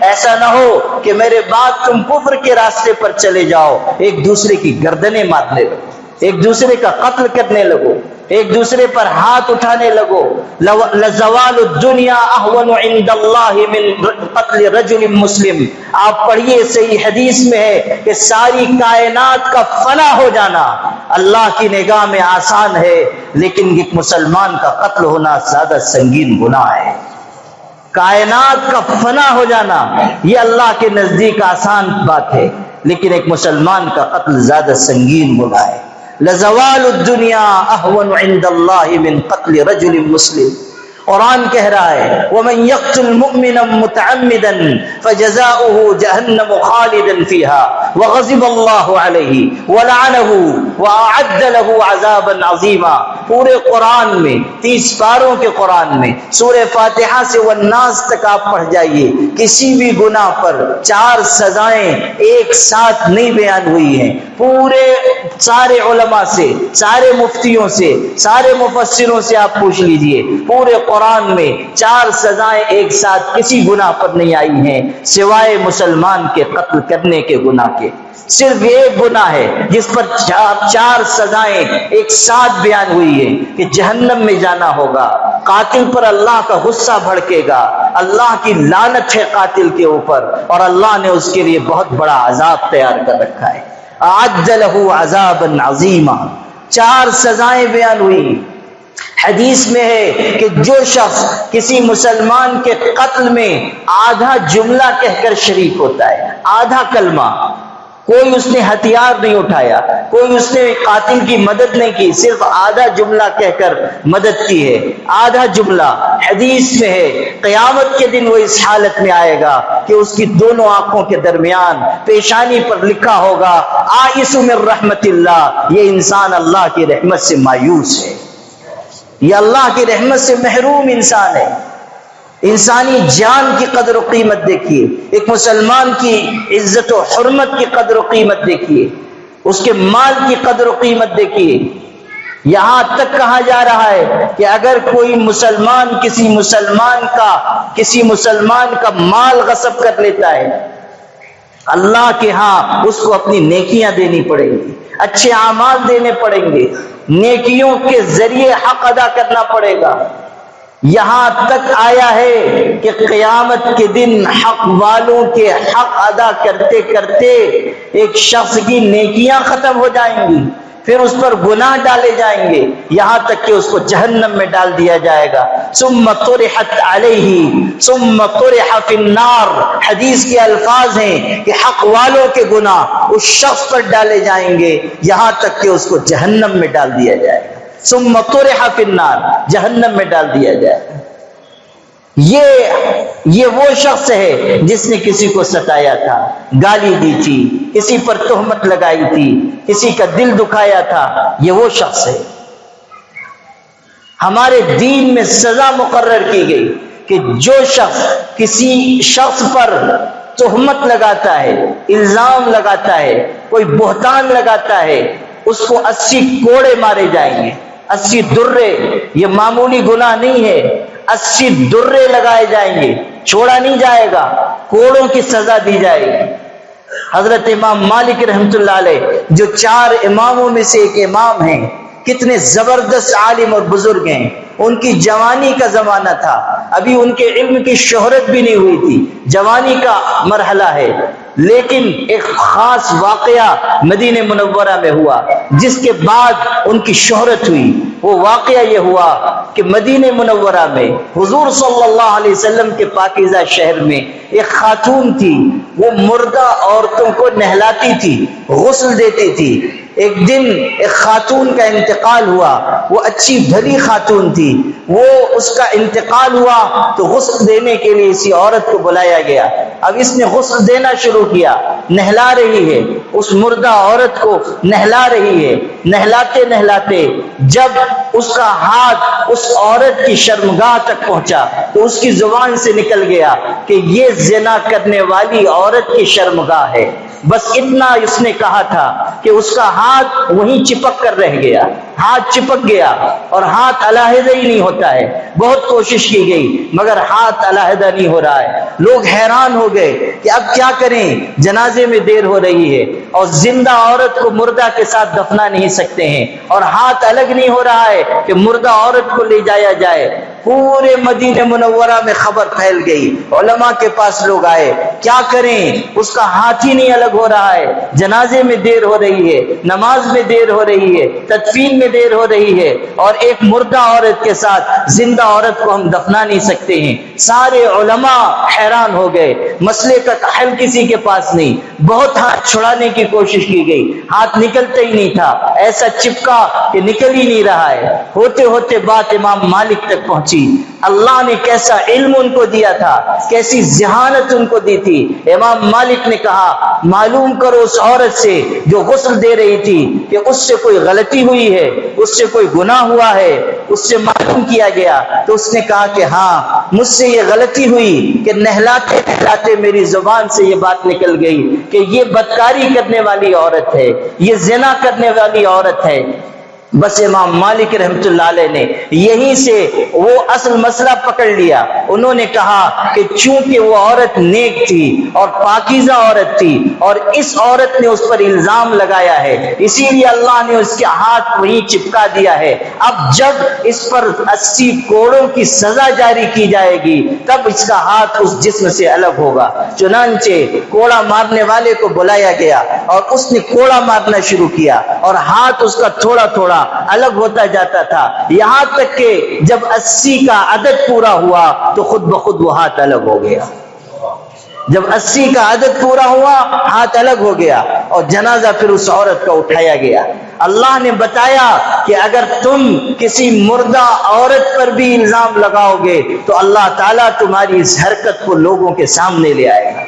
ایسا نہ ہو کہ میرے بعد تم کفر کے راستے پر چلے جاؤ، ایک دوسرے کی گردنیں مارنے لگو، ایک دوسرے کا قتل کرنے لگو، ایک دوسرے پر ہاتھ اٹھانے لگو۔ لزوال الدنیا اہون عند اللہ من قتل رجل مسلم، آپ پڑھیے صحیح حدیث میں ہے کہ ساری کائنات کا فنا ہو جانا اللہ کی نگاہ میں آسان ہے، لیکن ایک مسلمان کا قتل ہونا زیادہ سنگین گناہ ہے۔ کائنات کا فنا ہو جانا یہ اللہ کے نزدیک آسان بات ہے، لیکن ایک مسلمان کا قتل زیادہ سنگین گناہ ہے۔ لزوال الدنیا اہون عند اللہ من قتل رجل مسلم، قرآن کہہ رہا ہے وَمَن يَقْتُلْ مُؤْمِنًا مُتَعَمِّدًا فَجَزَاؤُهُ جَهَنَّمُ خَالِدًا فِيهَا وَغَضِبَ اللَّهُ عَلَيْهِ وَلَعَنَهُ وَأَعَدَّ لَهُ عَذَابًا عَظِيمًا۔ پورے قرآن میں 30 پاروں کے قرآن میں سورہ فاتحہ سے والناس تک آپ پڑھ جائیے، کسی بھی گناہ پر 4 سزائیں ایک ساتھ نہیں بیان ہوئی ہیں۔ پورے سارے علماء سے، سارے مفتیوں سے، سارے مفسروں سے آپ پوچھ لیجئے، پورے قرآن میں 4 سزائیں ایک ساتھ کسی گناہ پر نہیں آئی ہیں سوائے مسلمان کے قتل کرنے کے گناہ کے۔ صرف ایک گناہ ہے جس پر 4 سزائیں ایک ساتھ بیان ہوئی ہیں کہ جہنم میں جانا ہوگا، قاتل پر اللہ کا غصہ بھڑکے گا، اللہ کی لعنت ہے قاتل کے اوپر، اور اللہ نے اس کے لیے بہت بڑا عذاب تیار کر رکھا ہے۔ اعد لہ عذابا عظیما، 4 سزائیں بیان ہوئی۔ حدیث میں ہے کہ جو شخص کسی مسلمان کے قتل میں آدھا جملہ کہہ کر شریک ہوتا ہے، آدھا کلمہ، کوئی اس نے ہتھیار نہیں اٹھایا، کوئی اس نے قاتل کی مدد نہیں کی، صرف آدھا جملہ کہہ کر مدد کی ہے، آدھا جملہ۔ حدیث میں ہے قیامت کے دن وہ اس حالت میں آئے گا کہ اس کی دونوں آنکھوں کے درمیان پیشانی پر لکھا ہوگا آئس من رحمت اللہ، یہ انسان اللہ کی رحمت سے مایوس ہے، یہ اللہ کی رحمت سے محروم انسان ہے۔ انسانی جان کی قدر و قیمت دیکھیے، ایک مسلمان کی عزت و حرمت کی قدر و قیمت دیکھیے، اس کے مال کی قدر و قیمت دیکھیے۔ یہاں تک کہا جا رہا ہے کہ اگر کوئی مسلمان کسی مسلمان کا مال غصب کر لیتا ہے، اللہ کے ہاں اس کو اپنی نیکیاں دینی پڑے گی، اچھے اعمال دینے پڑیں گے، نیکیوں کے ذریعے حق ادا کرنا پڑے گا۔ یہاں تک آیا ہے کہ قیامت کے دن حق والوں کے حق ادا کرتے کرتے ایک شخص کی نیکیاں ختم ہو جائیں گی، پھر اس پر گناہ ڈالے جائیں گے، یہاں تک کہ اس کو جہنم میں ڈال دیا جائے گا۔ ثم طرحت علیہ ثم طرح فی النار، حدیث کے الفاظ ہیں کہ حق والوں کے گناہ اس شخص پر ڈالے جائیں گے یہاں تک کہ اس کو جہنم میں ڈال دیا جائے گا۔ ثم طرح فی النار، جہنم میں ڈال دیا جائے گا۔ یہ وہ شخص ہے جس نے کسی کو ستایا تھا، گالی دی تھی، کسی پر تہمت لگائی تھی، کسی کا دل دکھایا تھا، یہ وہ شخص ہے۔ ہمارے دین میں سزا مقرر کی گئی کہ جو شخص کسی شخص پر تہمت لگاتا ہے، الزام لگاتا ہے، کوئی بہتان لگاتا ہے، اس کو 80 کوڑے مارے جائیں گے، 80 درے۔ یہ معمولی گناہ نہیں ہے، 80 درے لگائے جائیں گے، چھوڑا نہیں جائے گا، کوڑوں کی سزا دی جائے گی۔ حضرت امام مالک رحمۃ اللہ علیہ جو 4 اماموں میں سے ایک امام ہیں، کتنے زبردست عالم اور بزرگ ہیں، ان کی جوانی کا زمانہ تھا، ابھی ان کے علم کی شہرت بھی نہیں ہوئی تھی، جوانی کا مرحلہ ہے، لیکن ایک خاص واقعہ مدینہ منورہ میں ہوا جس کے بعد ان کی شہرت ہوئی۔ وہ واقعہ یہ ہوا کہ مدینہ منورہ میں حضور صلی اللہ علیہ وسلم کے پاکیزہ شہر میں ایک خاتون تھی، وہ مردہ عورتوں کو نہلاتی تھی، غسل دیتی تھی۔ ایک دن ایک خاتون کا انتقال ہوا، وہ اچھی بھلی خاتون تھی، وہ اس کا انتقال ہوا تو غسل دینے کے لیے اسی عورت کو بلایا گیا۔ اب اس نے غسل دینا شروع کیا، نہلا رہی ہے، اس مردہ عورت کو نہلا رہی ہے، نہلاتے نہلاتے جب اس کا ہاتھ اس عورت کی شرمگاہ تک پہنچا تو اس کی زبان سے نکل گیا کہ یہ زنا کرنے والی عورت کی شرمگاہ ہے۔ بس اتنا اس نے کہا تھا کہ اس کا ہاتھ وہیں چپک کر رہ گیا، ہاتھ چپک گیا اور ہاتھ علیحدہ ہی نہیں ہوتا ہے۔ بہت کوشش کی گئی مگر ہاتھ علیحدہ نہیں ہو رہا ہے۔ لوگ حیران ہو گئے کہ اب کیا کریں، جنازے میں دیر ہو رہی ہے اور زندہ عورت کو مردہ کے ساتھ دفنا نہیں سکتے ہیں اور ہاتھ الگ نہیں ہو رہا ہے کہ مردہ عورت کو لے جایا جائے۔ پورے مدینہ منورہ میں خبر پھیل گئی، علماء کے پاس لوگ آئے، کیا کریں، اس کا ہاتھ ہی نہیں الگ ہو رہا ہے، جنازے میں دیر ہو رہی ہے، نماز میں دیر ہو رہی ہے، تدفین میں دیر ہو رہی ہے اور ایک مردہ عورت کے ساتھ زندہ عورت کو ہم دفنا نہیں سکتے ہیں۔ سارے علماء حیران ہو گئے، مسئلے کا حل کسی کے پاس نہیں، بہت ہاتھ چھڑانے کی کوشش کی گئی، ہاتھ نکلتا ہی نہیں تھا، ایسا چپکا کہ نکل ہی نہیں رہا ہے۔ ہوتے ہوتے بات امام مالک تک پہنچی۔ اللہ نے کیسا علم ان کو دیا تھا، کیسی ذہانت ان کو دی تھی۔ امام مالک نے کہا معلوم کرو اس عورت سے جو غسل دے رہی تھی کہ اس سے کوئی غلطی ہوئی ہے، اس سے کوئی گناہ ہوا ہے، اس سے معلوم کیا گیا تو اس نے کہا کہ ہاں مجھ سے یہ غلطی ہوئی کہ نہلاتے نہلاتے میری زبان سے یہ بات نکل گئی کہ یہ بدکاری کرنے والی عورت ہے، یہ زنا کرنے والی عورت ہے۔ بس امام مالک رحمۃ اللہ علیہ نے یہیں سے وہ اصل مسئلہ پکڑ لیا۔ انہوں نے کہا کہ چونکہ وہ عورت نیک تھی اور پاکیزہ عورت تھی اور اس عورت نے اس پر الزام لگایا ہے، اسی لیے اللہ نے اس کے ہاتھ وہیں چپکا دیا ہے۔ اب جب اس پر 80 کوڑوں کی سزا جاری کی جائے گی تب اس کا ہاتھ اس جسم سے الگ ہوگا۔ چنانچہ کوڑا مارنے والے کو بلایا گیا اور اس نے کوڑا مارنا شروع کیا اور ہاتھ اس کا تھوڑا تھوڑا الگ ہوتا جاتا تھا، یہاں تک کہ جب 80 کا عدد پورا ہوا تو خود بخود وہ ہاتھ الگ ہو گیا۔ جب 80 کا عدد پورا ہوا ہاتھ الگ ہو گیا اور جنازہ پھر اس عورت کا اٹھایا گیا۔ اللہ نے بتایا کہ اگر تم کسی مردہ عورت پر بھی الزام لگاؤ گے تو اللہ تعالیٰ تمہاری اس حرکت کو لوگوں کے سامنے لے آئے گا۔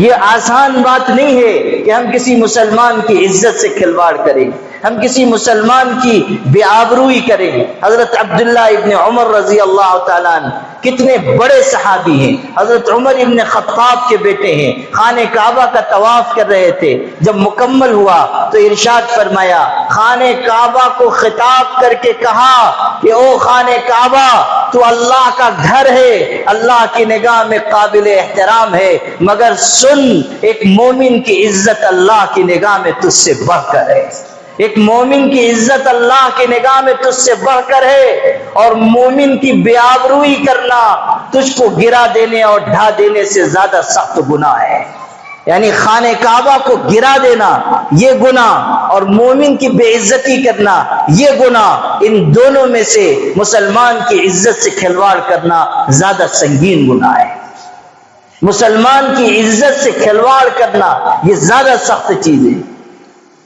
یہ آسان بات نہیں ہے کہ ہم کسی مسلمان کی عزت سے کھلواڑ کریں، ہم کسی مسلمان کی بے آبروئی کریں۔ حضرت عبداللہ ابن عمر رضی اللہ تعالیٰ عنہ کتنے بڑے صحابی ہیں، حضرت عمر ابن خطاب کے بیٹے ہیں، خانہ کعبہ کا طواف کر رہے تھے، جب مکمل ہوا تو ارشاد فرمایا، خانہ کعبہ کو خطاب کر کے کہا کہ او خانہ کعبہ تو اللہ کا گھر ہے، اللہ کی نگاہ میں قابل احترام ہے، مگر سن ایک مومن کی عزت اللہ کی نگاہ میں تجھ سے بڑھ کر ہے، ایک مومن کی عزت اللہ کی نگاہ میں تجھ سے بڑھ کر ہے، اور مومن کی بے آبروئی کرنا تجھ کو گرا دینے اور ڈھا دینے سے زیادہ سخت گناہ ہے۔ یعنی خانہ کعبہ کو گرا دینا یہ گناہ اور مومن کی بے عزتی کرنا یہ گناہ، ان دونوں میں سے مسلمان کی عزت سے کھلواڑ کرنا زیادہ سنگین گناہ ہے۔ مسلمان کی عزت سے کھلواڑ کرنا یہ زیادہ سخت چیز ہے۔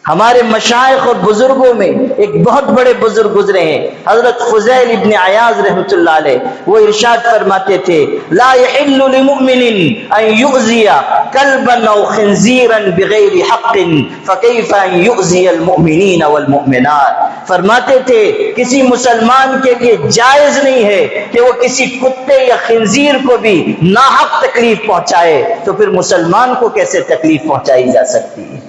ہمارے مشائخ اور بزرگوں میں ایک بہت بڑے بزرگ گزرے ہیں، حضرت فضیل ابن عیاض رحمۃ اللہ علیہ، وہ ارشاد فرماتے تھے، لا يحل لمؤمن ان يؤذي كلبا او خنزيرا بغیر حق فكيف ان يؤذي المؤمنين والمؤمنات۔ فرماتے تھے کسی مسلمان کے لیے جائز نہیں ہے کہ وہ کسی کتے یا خنزیر کو بھی ناحق تکلیف پہنچائے، تو پھر مسلمان کو کیسے تکلیف پہنچائی جا سکتی ہے؟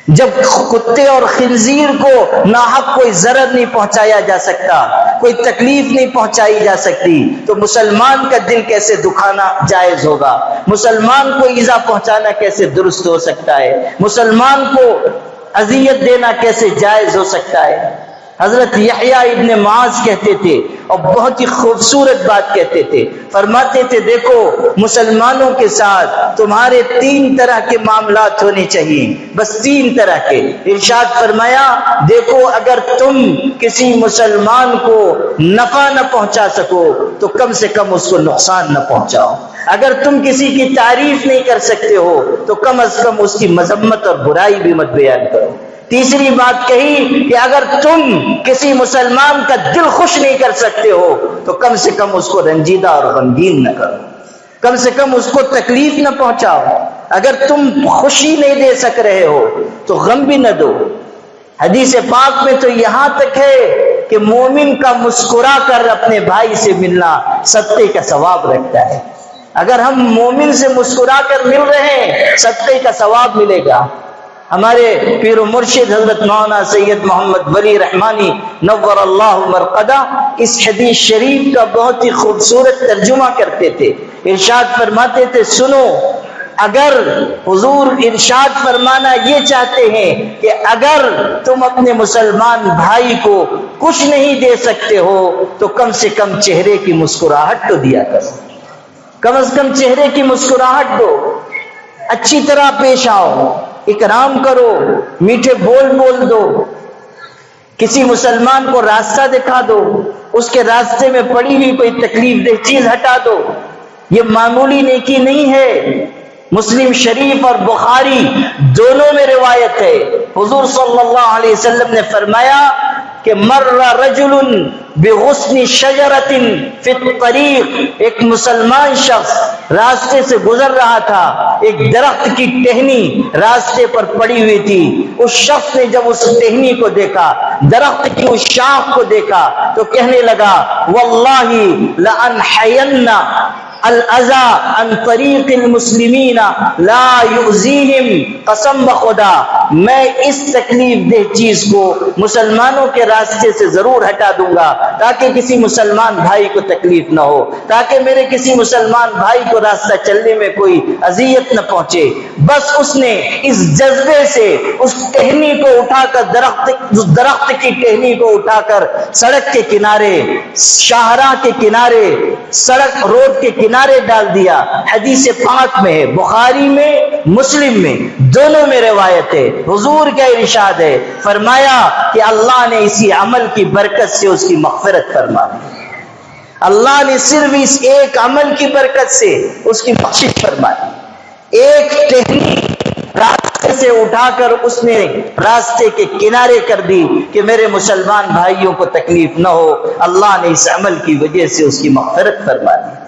جب کتے اور خنزیر کو ناحق کوئی ضرر نہیں پہنچایا جا سکتا، کوئی تکلیف نہیں پہنچائی جا سکتی، تو مسلمان کا دل کیسے دکھانا جائز ہوگا؟ مسلمان کو ایذا پہنچانا کیسے درست ہو سکتا ہے؟ مسلمان کو اذیت دینا کیسے جائز ہو سکتا ہے؟ حضرت یحییٰ ابن معاذ کہتے تھے اور بہت ہی خوبصورت بات کہتے تھے، فرماتے تھے دیکھو مسلمانوں کے ساتھ تمہارے 3 طرح کے معاملات ہونے چاہیے، بس 3 طرح کے۔ ارشاد فرمایا دیکھو اگر تم کسی مسلمان کو نفع نہ پہنچا سکو تو کم سے کم اس کو نقصان نہ پہنچاؤ، اگر تم کسی کی تعریف نہیں کر سکتے ہو تو کم از کم اس کی مذمت اور برائی بھی مت بیان کرو۔ تیسری بات کہی کہ اگر تم کسی مسلمان کا دل خوش نہیں کر سکتے ہو تو کم سے کم اس کو رنجیدہ اور غمگین نہ کرو، کم سے کم اس کو تکلیف نہ پہنچاؤ، اگر تم خوشی نہیں دے سک رہے ہو تو غم بھی نہ دو۔ حدیث پاک میں تو یہاں تک ہے کہ مومن کا مسکرا کر اپنے بھائی سے ملنا صدقے کا ثواب رکھتا ہے۔ اگر ہم مومن سے مسکرا کر مل رہے ہیں صدقے کا ثواب ملے گا۔ ہمارے پیر و مرشد حضرت مولانا سید محمد ولی رحمانی نور اللہ مرقدہ اس حدیث شریف کا بہت ہی خوبصورت ترجمہ کرتے تھے، ارشاد فرماتے تھے سنو، اگر حضور ارشاد فرمانا یہ چاہتے ہیں کہ اگر تم اپنے مسلمان بھائی کو کچھ نہیں دے سکتے ہو تو کم سے کم چہرے کی مسکراہٹ تو دیا کرو، کم از کم چہرے کی مسکراہٹ دو، اچھی طرح پیش آؤ، اکرام کرو، میٹھے بول بول دو، کسی مسلمان کو راستہ دکھا دو، اس کے راستے میں پڑی ہوئی کوئی تکلیف دہ چیز ہٹا دو۔ یہ معمولی نیکی نہیں ہے۔ مسلم شریف اور بخاری دونوں میں روایت ہے، حضور صلی اللہ علیہ وسلم نے فرمایا کہ مر رجل بغصن شجرۃ فی الطریق، ایک مسلمان شخص راستے سے گزر رہا تھا، ایک درخت کی ٹہنی راستے پر پڑی ہوئی تھی، اس شخص نے جب اس ٹہنی کو دیکھا، درخت کی اس شاخ کو دیکھا تو کہنے لگا واللہ لانحین الاذى عن طریق المسلمین لا یؤذیہم، قسم بخدا میں اس تکلیف دہ چیز کو مسلمانوں کے راستے سے ضرور ہٹا دوں گا تاکہ کسی مسلمان بھائی کو تکلیف نہ ہو، تاکہ میرے کسی مسلمان بھائی کو راستہ چلنے میں کوئی اذیت نہ پہنچے۔ بس اس نے اس جذبے سے اس ٹہنی کو اٹھا کر درخت کی ٹہنی کو اٹھا کر سڑک کے کنارے، شاہراہ کے کنارے، سڑک روڈ کے کنارے ڈال دیا۔ حدیث پاک میں ہے، بخاری میں مسلم میں دونوں میں روایت ہے، حضور کا ارشاد ہے، فرمایا کہ اللہ نے اسی عمل کی برکت سے اس کی مغفرت فرما دی، اللہ نے صرف اس ایک عمل کی برکت سے اس کی بخشش فرما دی۔ ایک ٹہنی راستے سے اٹھا کر اس نے راستے کے کنارے کر دی کہ میرے مسلمان بھائیوں کو تکلیف نہ ہو، اللہ نے اس عمل کی وجہ سے اس کی مغفرت فرما دی۔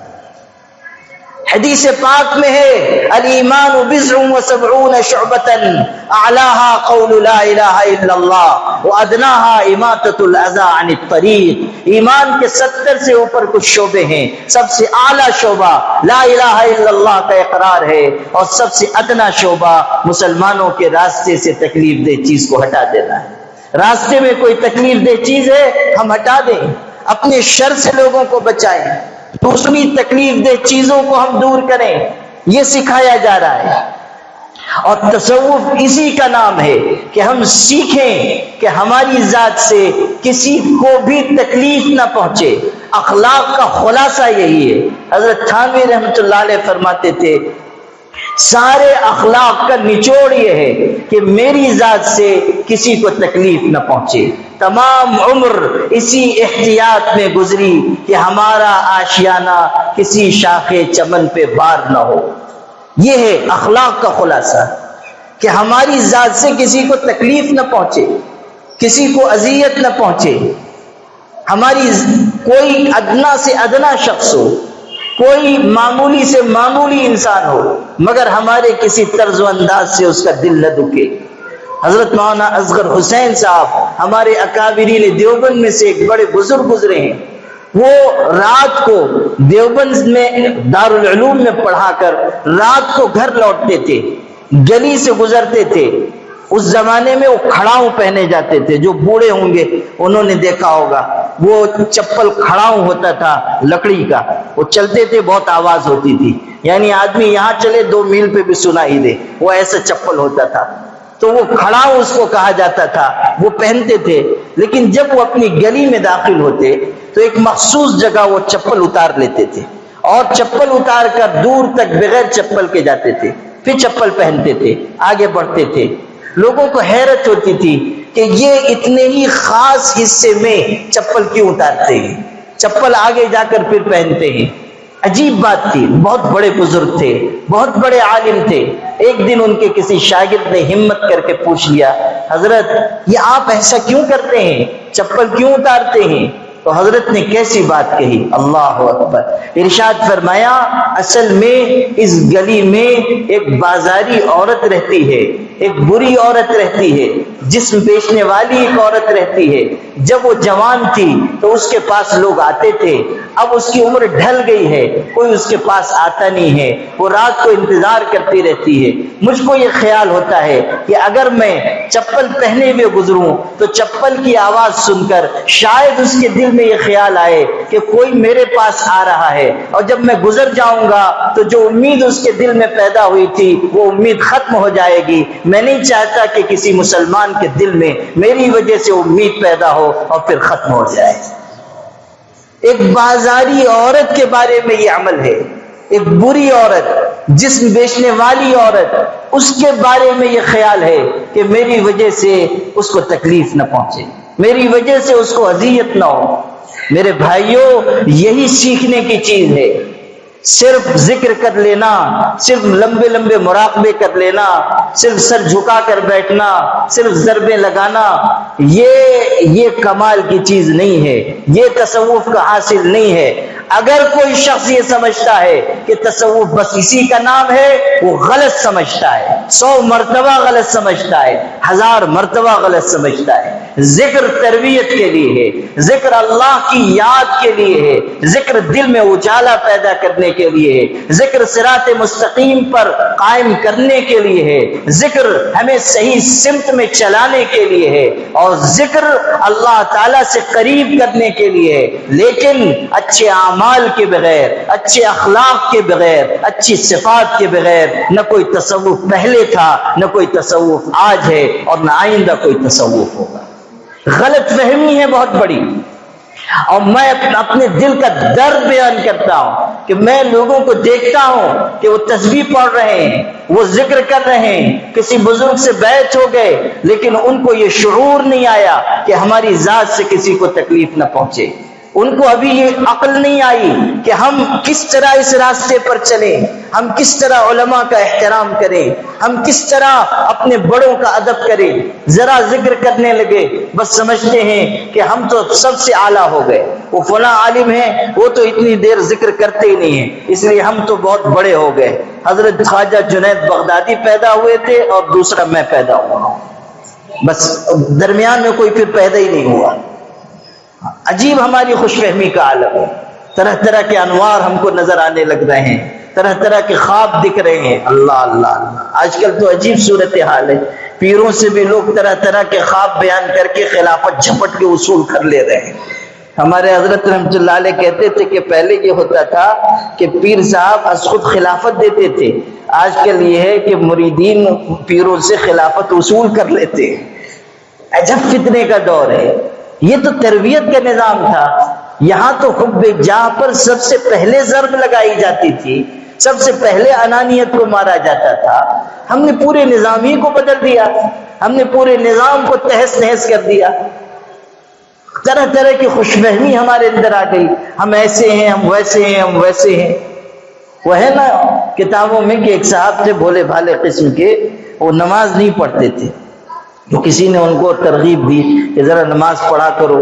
حدیث پاک میں ہے الایمان بضع وسبعون شعبۃ اعلاها قول لا الہ الا اللہ وادناها اماطۃ الاذى عن الطریق، ایمان کے 70 سے اوپر کچھ شعبے ہیں، سب سے اعلیٰ شعبہ لا الہ الا اللہ کا اقرار ہے، اور سب سے ادنا شعبہ مسلمانوں کے راستے سے تکلیف دہ چیز کو ہٹا دینا ہے۔ راستے میں کوئی تکلیف دہ چیز ہے ہم ہٹا دیں، اپنے شر سے لوگوں کو بچائیں، دوسری تکلیف دہ چیزوں کو ہم دور کریں، یہ سکھایا جا رہا ہے۔ اور تصوف اسی کا نام ہے کہ ہم سیکھیں کہ ہماری ذات سے کسی کو بھی تکلیف نہ پہنچے۔ اخلاق کا خلاصہ یہی ہے۔ حضرت تھانوی رحمۃ اللہ علیہ فرماتے تھے سارے اخلاق کا نچوڑ یہ ہے کہ میری ذات سے کسی کو تکلیف نہ پہنچے۔ تمام عمر اسی احتیاط میں گزری کہ ہمارا آشیانہ کسی شاخ چمن پہ بار نہ ہو۔ یہ ہے اخلاق کا خلاصہ کہ ہماری ذات سے کسی کو تکلیف نہ پہنچے، کسی کو اذیت نہ پہنچے۔ ہماری کوئی ادنا سے ادنا شخص ہو، کوئی معمولی سے معمولی انسان ہو، مگر ہمارے کسی طرز و انداز سے اس کا دل نہ دکھے۔ حضرت مولانا اصغر حسین صاحب ہمارے اکابرین دیوبند میں سے ایک بڑے بزرگ گزرے ہیں، وہ رات کو دیوبند میں دارالعلوم میں پڑھا کر رات کو گھر لوٹتے تھے، گلی سے گزرتے تھے۔ اس زمانے میں وہ کھڑاؤں پہنے جاتے تھے، جو بوڑھے ہوں گے انہوں نے دیکھا ہوگا، وہ چپل کھڑاؤں ہوتا تھا لکڑی کا، وہ چلتے تھے بہت آواز ہوتی تھی، یعنی آدمی یہاں چلے 2 میل پہ بھی سنائی دے، وہ ایسا چپل ہوتا تھا، تو وہ کھڑاؤں اس کو کہا جاتا تھا، وہ پہنتے تھے۔ لیکن جب وہ اپنی گلی میں داخل ہوتے تو ایک مخصوص جگہ وہ چپل اتار لیتے تھے، اور چپل اتار کر دور تک بغیر چپل کے جاتے تھے، پھر چپل پہنتے تھے، آگے بڑھتے تھے۔ لوگوں کو حیرت ہوتی تھی کہ یہ اتنے ہی خاص حصے میں چپل کیوں اتارتے ہیں، چپل آگے جا کر پھر پہنتے ہیں۔ عجیب بات تھی، بہت بڑے بزرگ تھے، بہت بڑے عالم تھے۔ ایک دن ان کے کسی شاگرد نے ہمت کر کے پوچھ لیا حضرت یہ آپ ایسا کیوں کرتے ہیں، چپل کیوں اتارتے ہیں؟ تو حضرت نے کیسی بات کہی، اللہ اکبر، ارشاد فرمایا اصل میں اس گلی میں ایک بازاری عورت رہتی ہے، ایک بری عورت رہتی ہے، جسم بیچنے والی ایک عورت رہتی ہے۔ جب وہ جوان تھی تو اس کے پاس لوگ آتے تھے، اب اس کی عمر ڈھل گئی ہے، کوئی اس کے پاس آتا نہیں ہے، وہ رات کو انتظار کرتی رہتی ہے۔ مجھ کو یہ خیال ہوتا ہے کہ اگر میں چپل پہنے ہوئے گزروں تو چپل کی آواز سن کر شاید اس کے دل میں یہ خیال آئے کہ کوئی میرے پاس آ رہا ہے، اور جب میں گزر جاؤں گا تو جو امید اس کے دل میں پیدا ہوئی تھی وہ امید ختم ہو جائے گی۔ میں نہیں چاہتا کہ کسی مسلمان کے دل میں میری وجہ سے امید پیدا ہو اور پھر ختم ہو جائے۔ ایک بازاری عورت کے بارے میں یہ عمل ہے، ایک بری عورت، جسم بیچنے والی عورت، اس کے بارے میں یہ خیال ہے کہ میری وجہ سے اس کو تکلیف نہ پہنچے، میری وجہ سے اس کو اذیت نہ ہو۔ میرے بھائیوں یہی سیکھنے کی چیز ہے۔ صرف ذکر کر لینا، صرف لمبے لمبے مراقبے کر لینا، صرف سر جھکا کر بیٹھنا، صرف ضربیں لگانا، یہ کمال کی چیز نہیں ہے، یہ تصوف کا حاصل نہیں ہے۔ اگر کوئی شخص یہ سمجھتا ہے کہ تصوف بس اسی کا نام ہے، وہ غلط سمجھتا ہے، 100 مرتبہ غلط سمجھتا ہے، 1000 مرتبہ غلط سمجھتا ہے۔ ذکر تربیت کے لیے ہے، ذکر اللہ کی یاد کے لیے ہے، ذکر دل میں اجالا پیدا کرنے کے لیے ہے، ذکر صراط مستقیم پر قائم کرنے کے لیے ہے، ذکر ہمیں صحیح سمت میں چلانے کے لیے ہے، اور ذکر اللہ تعالیٰ سے قریب کرنے کے لیے ہے۔ لیکن اچھے اعمال کے بغیر، اچھے اخلاق کے بغیر، اچھی صفات کے بغیر نہ کوئی تصوف پہلے تھا، نہ کوئی تصوف آج ہے، اور نہ آئندہ کوئی تصوف ہوگا۔ غلط فہمی ہے بہت بڑی، اور میں اپنے دل کا درد بیان کرتا ہوں کہ میں لوگوں کو دیکھتا ہوں کہ وہ تسبیح پڑھ رہے ہیں، وہ ذکر کر رہے ہیں، کسی بزرگ سے بیعت ہو گئے، لیکن ان کو یہ شعور نہیں آیا کہ ہماری ذات سے کسی کو تکلیف نہ پہنچے۔ ان کو ابھی یہ عقل نہیں آئی کہ ہم کس طرح اس راستے پر چلیں، ہم کس طرح علماء کا احترام کریں، ہم کس طرح اپنے بڑوں کا ادب کریں۔ ذرا ذکر کرنے لگے بس سمجھتے ہیں کہ ہم تو سب سے اعلیٰ ہو گئے، وہ فلاں عالم ہیں وہ تو اتنی دیر ذکر کرتے ہی نہیں ہیں، اس لیے ہم تو بہت بڑے ہو گئے۔ حضرت خواجہ جنید بغدادی پیدا ہوئے تھے اور دوسرا میں پیدا ہوا ہوں، بس درمیان میں کوئی پھر پیدا ہی نہیں ہوا۔ عجیب ہماری خوش فہمی کا عالم ہے، طرح طرح کے انوار ہم کو نظر آنے لگ رہے ہیں، طرح طرح کے خواب دکھ رہے ہیں۔ اللہ اللہ اللہ، آج کل تو عجیب صورتحال ہے، پیروں سے بھی لوگ طرح طرح کے خواب بیان کر کے خلافت جھپٹ کے وصول کر لے رہے ہیں۔ ہمارے حضرت رحمۃ اللہ علیہ کہتے تھے کہ پہلے یہ ہوتا تھا کہ پیر صاحب از خود خلافت دیتے تھے، آج کل یہ ہے کہ مریدین پیروں سے خلافت وصول کر لیتے ہیں۔ عجب فتنے کا دور ہے۔ یہ تو تربیت کا نظام تھا، یہاں تو حب جاہ پر سب سے پہلے ضرب لگائی جاتی تھی، سب سے پہلے انانیت کو مارا جاتا تھا۔ ہم نے پورے نظام ہی کو بدل دیا، ہم نے پورے نظام کو تہس نہس کر دیا۔ طرح طرح کی خوش فہمی ہمارے اندر آ گئی، ہم ایسے ہیں، ہم ویسے ہیں، ہم ویسے ہیں۔ وہ ہے نا کتابوں میں کہ ایک صاحب تھے بھولے بھالے قسم کے، وہ نماز نہیں پڑھتے تھے، تو کسی نے ان کو ترغیب دی کہ ذرا نماز پڑھا کرو،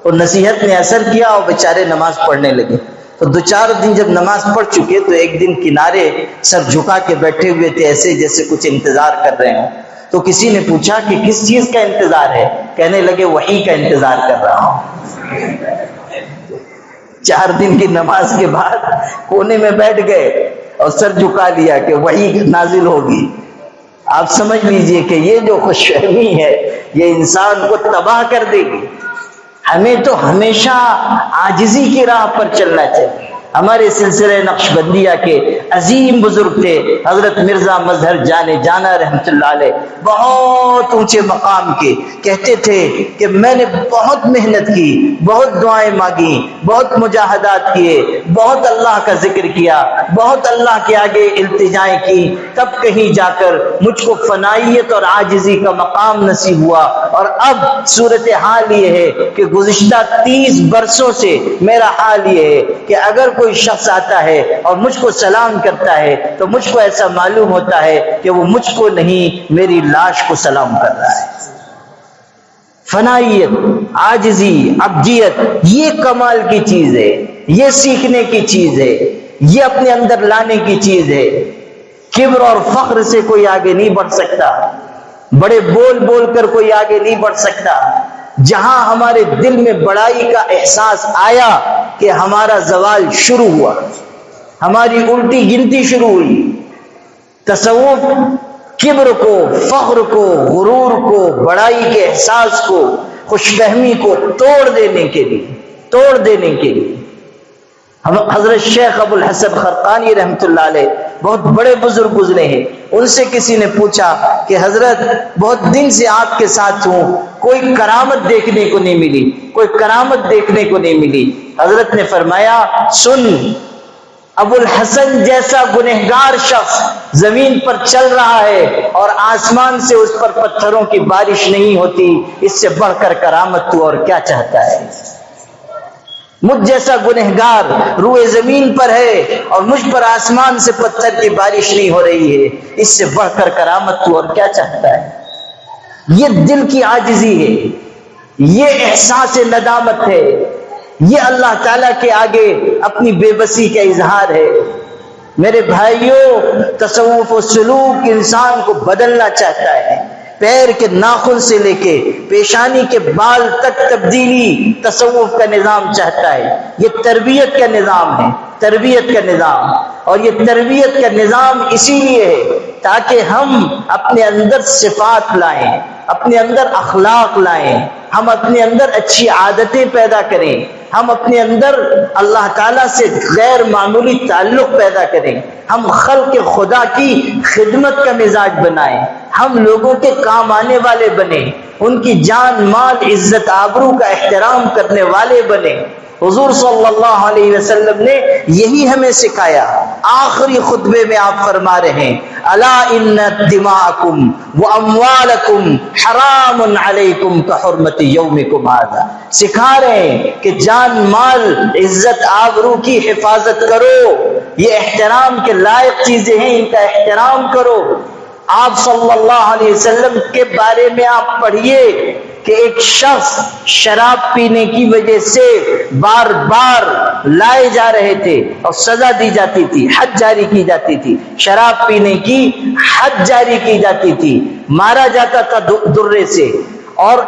اور نصیحت نے اثر کیا اور بیچارے نماز پڑھنے لگے۔ تو دو چار دن جب نماز پڑھ چکے تو ایک دن کنارے سر جھکا کے بیٹھے ہوئے تھے، ایسے جیسے کچھ انتظار کر رہے ہوں۔ تو کسی نے پوچھا کہ کس چیز کا انتظار ہے؟ کہنے لگے وحی کا انتظار کر رہا ہوں۔ 4 دن کی نماز کے بعد کونے میں بیٹھ گئے اور سر جھکا لیا کہ وحی نازل ہوگی۔ آپ سمجھ لیجئے کہ یہ جو خوش فہمی ہے یہ انسان کو تباہ کر دے گی۔ ہمیں تو ہمیشہ عاجزی کی راہ پر چلنا چاہیے۔ ہمارے سلسلہ نقشبندیہ کے عظیم بزرگ تھے حضرت مرزا مظہر جان جانا رحمۃ اللہ علیہ، بہت اونچے مقام کے، کہتے تھے کہ میں نے بہت محنت کی، بہت دعائیں مانگی، بہت مجاہدات کیے، بہت اللہ کا ذکر کیا، بہت اللہ کے آگے التجائیں کی، تب کہیں جا کر مجھ کو فنائیت اور عاجزی کا مقام نصیب ہوا۔ اور اب صورتحال یہ ہے کہ گزشتہ 30 برسوں سے میرا حال یہ ہے کہ اگر کوئی شخص آتا ہے اور مجھ کو سلام کرتا ہے تو مجھ کو ایسا معلوم ہوتا ہے کہ وہ مجھ کو نہیں میری لاش کو سلام کر رہا ہے۔ فنائیت، عاجزی، عبدیت، یہ کمال کی چیز ہے، یہ سیکھنے کی چیز ہے، یہ اپنے اندر لانے کی چیز ہے۔ کبر اور فخر سے کوئی آگے نہیں بڑھ سکتا، بڑے بول بول کر کوئی آگے نہیں بڑھ سکتا۔ جہاں ہمارے دل میں بڑائی کا احساس آیا کہ ہمارا زوال شروع ہوا، ہماری الٹی گنتی شروع ہوئی۔ تصوف کبر کو، فخر کو، غرور کو، بڑائی کے احساس کو، خوش فہمی کو توڑ دینے کے لیے حضرت شیخ ابو الحسن خرقانی رحمۃ اللہ علیہ بہت بڑے بزرگ گزرے ہیں، ان سے کسی نے پوچھا کہ حضرت بہت دن سے آپ کے ساتھ ہوں، کوئی کرامت دیکھنے کو نہیں ملی، کوئی کرامت دیکھنے کو نہیں ملی۔ حضرت نے فرمایا سن، ابو الحسن جیسا گنہگار شخص زمین پر چل رہا ہے اور آسمان سے اس پر پتھروں کی بارش نہیں ہوتی، اس سے بڑھ کر کرامت تو اور کیا چاہتا ہے؟ مجھ جیسا گنہگار روئے زمین پر ہے اور مجھ پر آسمان سے پتھر کی بارش نہیں ہو رہی ہے، اس سے بڑھ کر کرامت تو اور کیا چاہتا ہے؟ یہ دل کی عاجزی ہے، یہ احساس ندامت ہے، یہ اللہ تعالیٰ کے آگے اپنی بے بسی کا اظہار ہے۔ میرے بھائیوں، تصوف و سلوک انسان کو بدلنا چاہتا ہے، پیر کے ناخن سے لے کے پیشانی کے بال تک تبدیلی تصوف کا نظام چاہتا ہے۔ یہ تربیت کا نظام ہے، تربیت کا نظام، اور یہ تربیت کا نظام اسی لیے ہے تاکہ ہم اپنے اندر صفات لائیں، اپنے اندر اخلاق لائیں، ہم اپنے اندر اچھی عادتیں پیدا کریں، ہم اپنے اندر اللہ تعالیٰ سے غیر معمولی تعلق پیدا کریں، ہم خلق خدا کی خدمت کا مزاج بنائیں، ہم لوگوں کے کام آنے والے بنیں، ان کی جان مال عزت آبرو کا احترام کرنے والے بنیں۔ حضور صلی اللہ علیہ وسلم نے یہی ہمیں سکھایا۔ آخری خطبے میں آپ فرما رہے ہیں الا ان دماءکم واموالکم حرام علیکم کحرمت یومکم ھذا، سکھا رہے ہیں کہ جان مال عزت آبرو کی حفاظت کرو، یہ احترام کے لائق چیزیں ہیں، ان کا احترام کرو۔ آپ صلی اللہ علیہ وسلم کے بارے میں آپ پڑھیے کہ ایک شخص شراب پینے کی وجہ سے بار بار لائے جا رہے تھے اور سزا دی جاتی تھی، حد جاری کی جاتی تھی، شراب پینے کی حد جاری کی جاتی تھی، مارا جاتا تھا درے سے، اور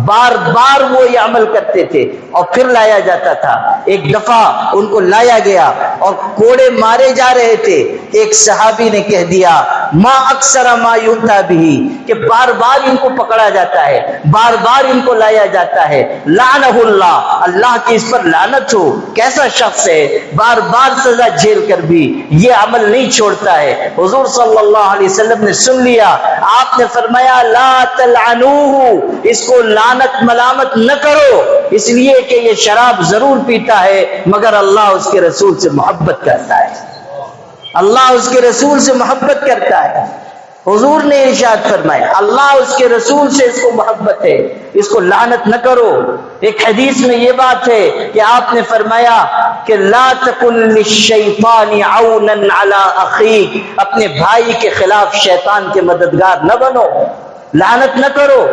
بار بار وہ یہ عمل کرتے تھے اور پھر لایا جاتا تھا۔ ایک دفعہ ان کو لایا گیا اور کوڑے مارے جا رہے تھے، ایک صحابی نے کہہ دیا ما اکثر ما یؤتی بہ، کہ بار بار ان کو پکڑا جاتا ہے، بار بار ان کو لایا جاتا ہے، لعنہ اللہ، اللہ کی اس پر لعنت ہو، کیسا شخص ہے بار بار سزا جھیل کر بھی یہ عمل نہیں چھوڑتا ہے۔ حضور صلی اللہ علیہ وسلم نے سن لیا، آپ نے فرمایا لا تلعنوہ، اس کو لعنت ملامت نہ کرو، اس لیے کہ یہ شراب ضرور پیتا ہے مگر اللہ اس کے رسول سے محبت کرتا ہے، اللہ اس کے رسول سے محبت کرتا ہے۔ حضور نے ارشاد فرمایا اللہ اس کے رسول سے اس کو محبت ہے، اس کو لعنت نہ کرو۔ ایک حدیث میں یہ بات ہے کہ آپ نے فرمایا کہ لا تکن للشیطان عونا علی اخیک، اپنے بھائی کے خلاف شیطان کے مددگار نہ بنو، لعنت نہ کرو،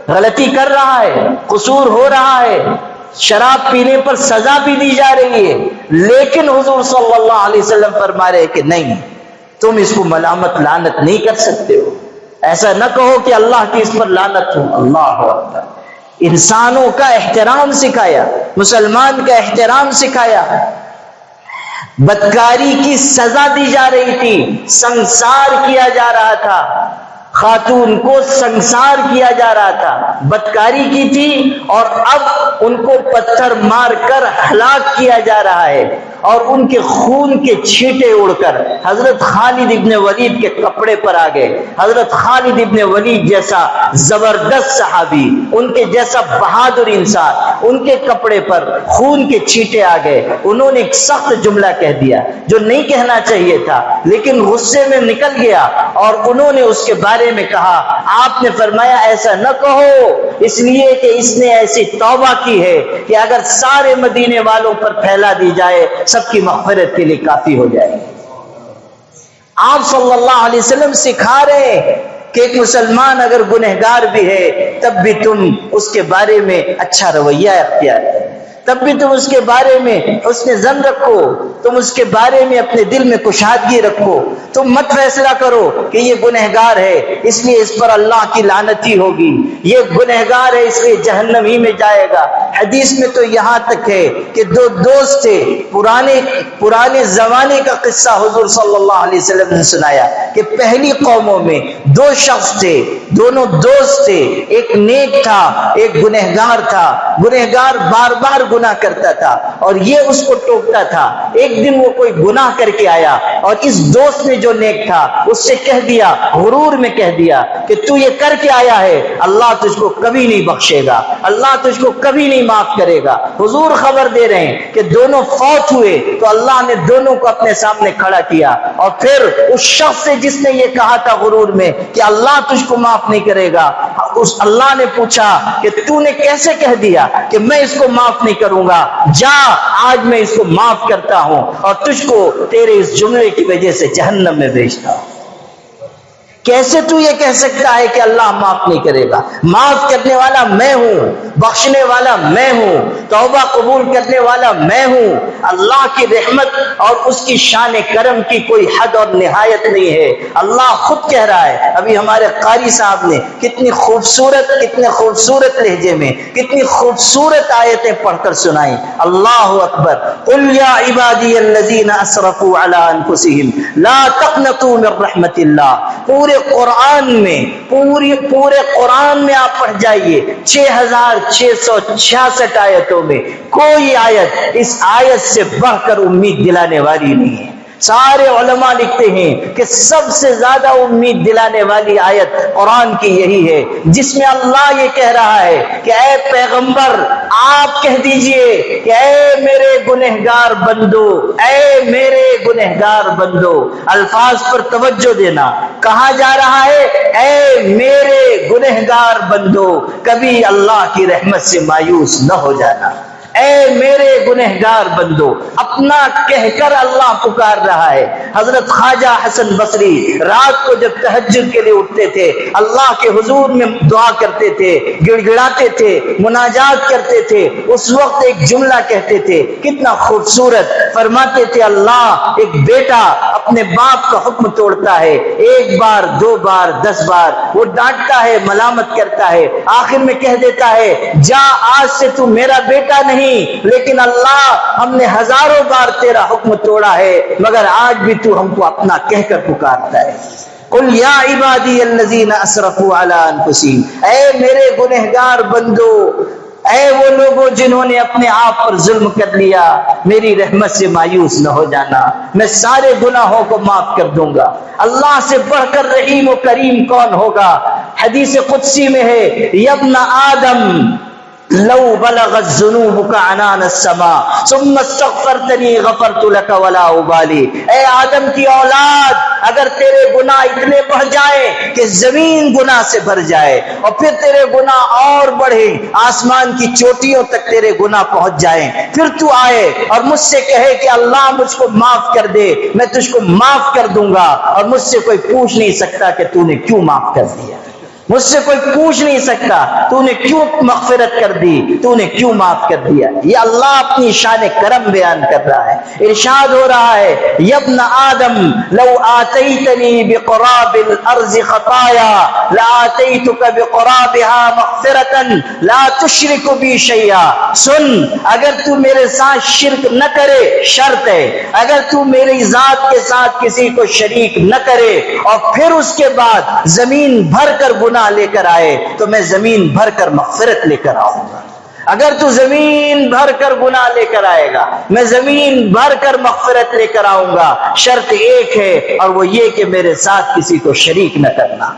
غلطی کر رہا ہے، قصور ہو رہا ہے، شراب پینے پر سزا بھی دی جا رہی ہے، لیکن حضور صلی اللہ علیہ وسلم فرما رہے کہ نہیں، تم اس کو ملامت لعنت نہیں کر سکتے ہو، ایسا نہ کہو کہ اللہ کی اس پر لعنت ہو۔ اللہ اکبر، انسانوں کا احترام سکھایا، مسلمان کا احترام سکھایا۔ بدکاری کی سزا دی جا رہی تھی، سنسار کیا جا رہا تھا، خاتون کو سنسار کیا جا رہا تھا، بدکاری کی تھی اور اب ان کو پتھر مار کر ہلاک کیا جا رہا ہے، اور ان کے خون کے چھینٹے اڑ کر حضرت خالد ابن ولید کے کپڑے پر آ گئے۔ حضرت خالد ابن ولید جیسا زبردست صحابی، ان کے جیسا بہادر انسان، ان کے کپڑے پر خون کے چھینٹے آ گئے۔ انہوں نے ایک سخت جملہ کہہ دیا جو نہیں کہنا چاہیے تھا، لیکن غصے میں نکل گیا، اور انہوں نے اس کے بارے میں کہا، آپ نے فرمایا ایسا نہ کہو، اس لیے کہ اس نے ایسی توبہ کی ہے کہ اگر سارے مدینے والوں پر پھیلا دی جائے سب کی مغفرت کے لیے کافی ہو جائے۔ آپ صلی اللہ علیہ وسلم سکھا رہے ہیں کہ ایک مسلمان اگر گنہگار بھی ہے تب بھی تم اس کے بارے میں اچھا رویہ اختیار کرو، تب بھی تم اس کے بارے میں حسن ظن رکھو، تم اس کے بارے میں اپنے دل میں کشادگی رکھو، تم مت فیصلہ کرو کہ یہ گنہگار ہے اس لیے اس پر اللہ کی لعنت ہی ہوگی، یہ گنہگار ہے اس لیے جہنم ہی میں جائے گا۔ حدیث میں تو یہاں تک ہے کہ دو دوست تھے، پرانے زمانے کا قصہ حضور صلی اللہ علیہ وسلم نے سنایا کہ پہلی قوموں میں دو شخص تھے، دونوں دوست تھے، ایک نیک تھا ایک گنہگار تھا۔ گنہگار بار بار گناہ کرتا تھا اور یہ اس کو ٹوکتا تھا۔ ایک دن وہ کوئی گناہ کر کے آیا اور اس دوست نے جو نیک تھا اس سے کہہ دیا، غرور میں کہہ دیا کہ تو یہ کر کے آیا ہے، اللہ تجھ کو کبھی نہیں بخشے گا، اللہ تجھ کو کبھی نہیں معاف کرے گا۔ حضور خبر دے رہے ہیں کہ دونوں فوت ہوئے تو اللہ نے دونوں کو اپنے سامنے کھڑا کیا، اور پھر اس شخص سے جس نے یہ کہا تھا غرور میں کہ اللہ تجھ کو معاف نہیں کرے گا، اس اللہ نے پوچھا کہ تو نے کیسے کہہ دیا کہ میں اس کو معاف نہیں کروں گا، جا آج میں اس کو معاف کرتا ہوں اور تجھ کو تیرے اس جملے کی وجہ سے جہنم میں بھیجتا ہوں۔ کیسے تو یہ کہہ سکتا ہے کہ اللہ معاف نہیں کرے گا؟ معاف کرنے والا میں ہوں، بخشنے والا میں ہوں، توبہ قبول کرنے والا میں ہوں۔ اللہ کی رحمت اور اس کی شان کرم کی کوئی حد اور نہایت نہیں ہے۔ اللہ خود کہہ رہا ہے، ابھی ہمارے قاری صاحب نے کتنے خوبصورت لہجے میں کتنی خوبصورت آیتیں پڑھ کر سنائیں۔ اللہ اکبر، قل یا عبادی الذین اسرفوا علی انفسہم لا تقنطوا من رحمت اللہ۔ پورے قرآن میں آپ پڑھ جائیے 6666 آیتوں میں کوئی آیت اس آیت سے بڑھ کر امید دلانے والی نہیں ہے۔ سارے علماء لکھتے ہیں کہ سب سے زیادہ امید دلانے والی آیت قرآن کی یہی ہے، جس میں اللہ یہ کہہ رہا ہے کہ اے پیغمبر آپ کہہ دیجئے کہ اے میرے گنہگار بندو، اے میرے گنہگار بندو۔ الفاظ پر توجہ دینا، کہا جا رہا ہے اے میرے گنہگار بندو، کبھی اللہ کی رحمت سے مایوس نہ ہو جانا۔ اے میرے گنہگار بندو، اپنا کہہ کر اللہ پکار رہا ہے۔ حضرت خواجہ حسن بصری رات کو جب تہجد کے لیے اٹھتے تھے، اللہ کے حضور میں دعا کرتے تھے، گڑ گڑاتے تھے، مناجات کرتے تھے، اس وقت ایک جملہ کہتے تھے، کتنا خوبصورت، فرماتے تھے اللہ ایک بیٹا اپنے باپ کا حکم توڑتا ہے، ایک بار، دو بار، 10 بار، وہ ڈانٹتا ہے، ملامت کرتا ہے، آخر میں کہہ دیتا ہے جا آج سے تو میرا بیٹا نہیں، لیکن اللہ ہم نے ہزاروں بار تیرا حکم توڑا ہے مگر آج بھی تو ہم کو اپنا کہہ کر پکارتا ہے۔ قل یا عبادی الذین اسرفوا علی انفسہم، اے میرے گنہگار بندو، اے وہ لوگوں جنہوں نے اپنے آپ پر ظلم کر لیا، میری رحمت سے مایوس نہ ہو جانا، میں سارے گناہوں کو معاف کر دوں گا۔ اللہ سے بڑھ کر رحیم و کریم کون ہوگا؟ حدیث قدسی میں ہے یا ابن آدم لو بلغت ذنوبك عنان السماء ثم استغفرتنی غفرت لك ولا ابالی، اے آدم کی اولاد، اگر تیرے گناہ اتنے بڑھ جائیں کہ زمین گناہ سے بھر جائے اور پھر تیرے گناہ اور بڑھے، آسمان کی چوٹیوں تک تیرے گناہ پہنچ جائیں، پھر تو آئے اور مجھ سے کہے کہ اللہ مجھ کو معاف کر دے، میں تجھ کو معاف کر دوں گا، اور مجھ سے کوئی پوچھ نہیں سکتا کہ تو نے کیوں معاف کر دیا، مجھ سے کوئی پوچھ نہیں سکتا تو نے کیوں مغفرت کر دی، تو نے کیوں معاف کر دیا۔ یہ اللہ اپنی شان کرم بیان کر رہا ہے، ارشاد ہو رہا ہے یا ابن آدم لو آتیتنی بقراب الارض خطایا لآتیتک بقرابها مغفرتا لا تشرک بی شیئا۔ سن، اگر تو میرے ساتھ شرک نہ کرے، شرط ہے اگر تو میری ذات کے ساتھ کسی کو شریک نہ کرے اور پھر اس کے بعد زمین بھر کر گناہ لے کر آئے تو میں زمین بھر کر مغفرت لے کر آؤں گا۔ اگر تو زمین بھر کر گناہ لے کر آئے گا، میں زمین بھر کر مغفرت لے کر آؤں گا، شرط ایک ہے اور وہ یہ کہ میرے ساتھ کسی کو شریک نہ کرنا۔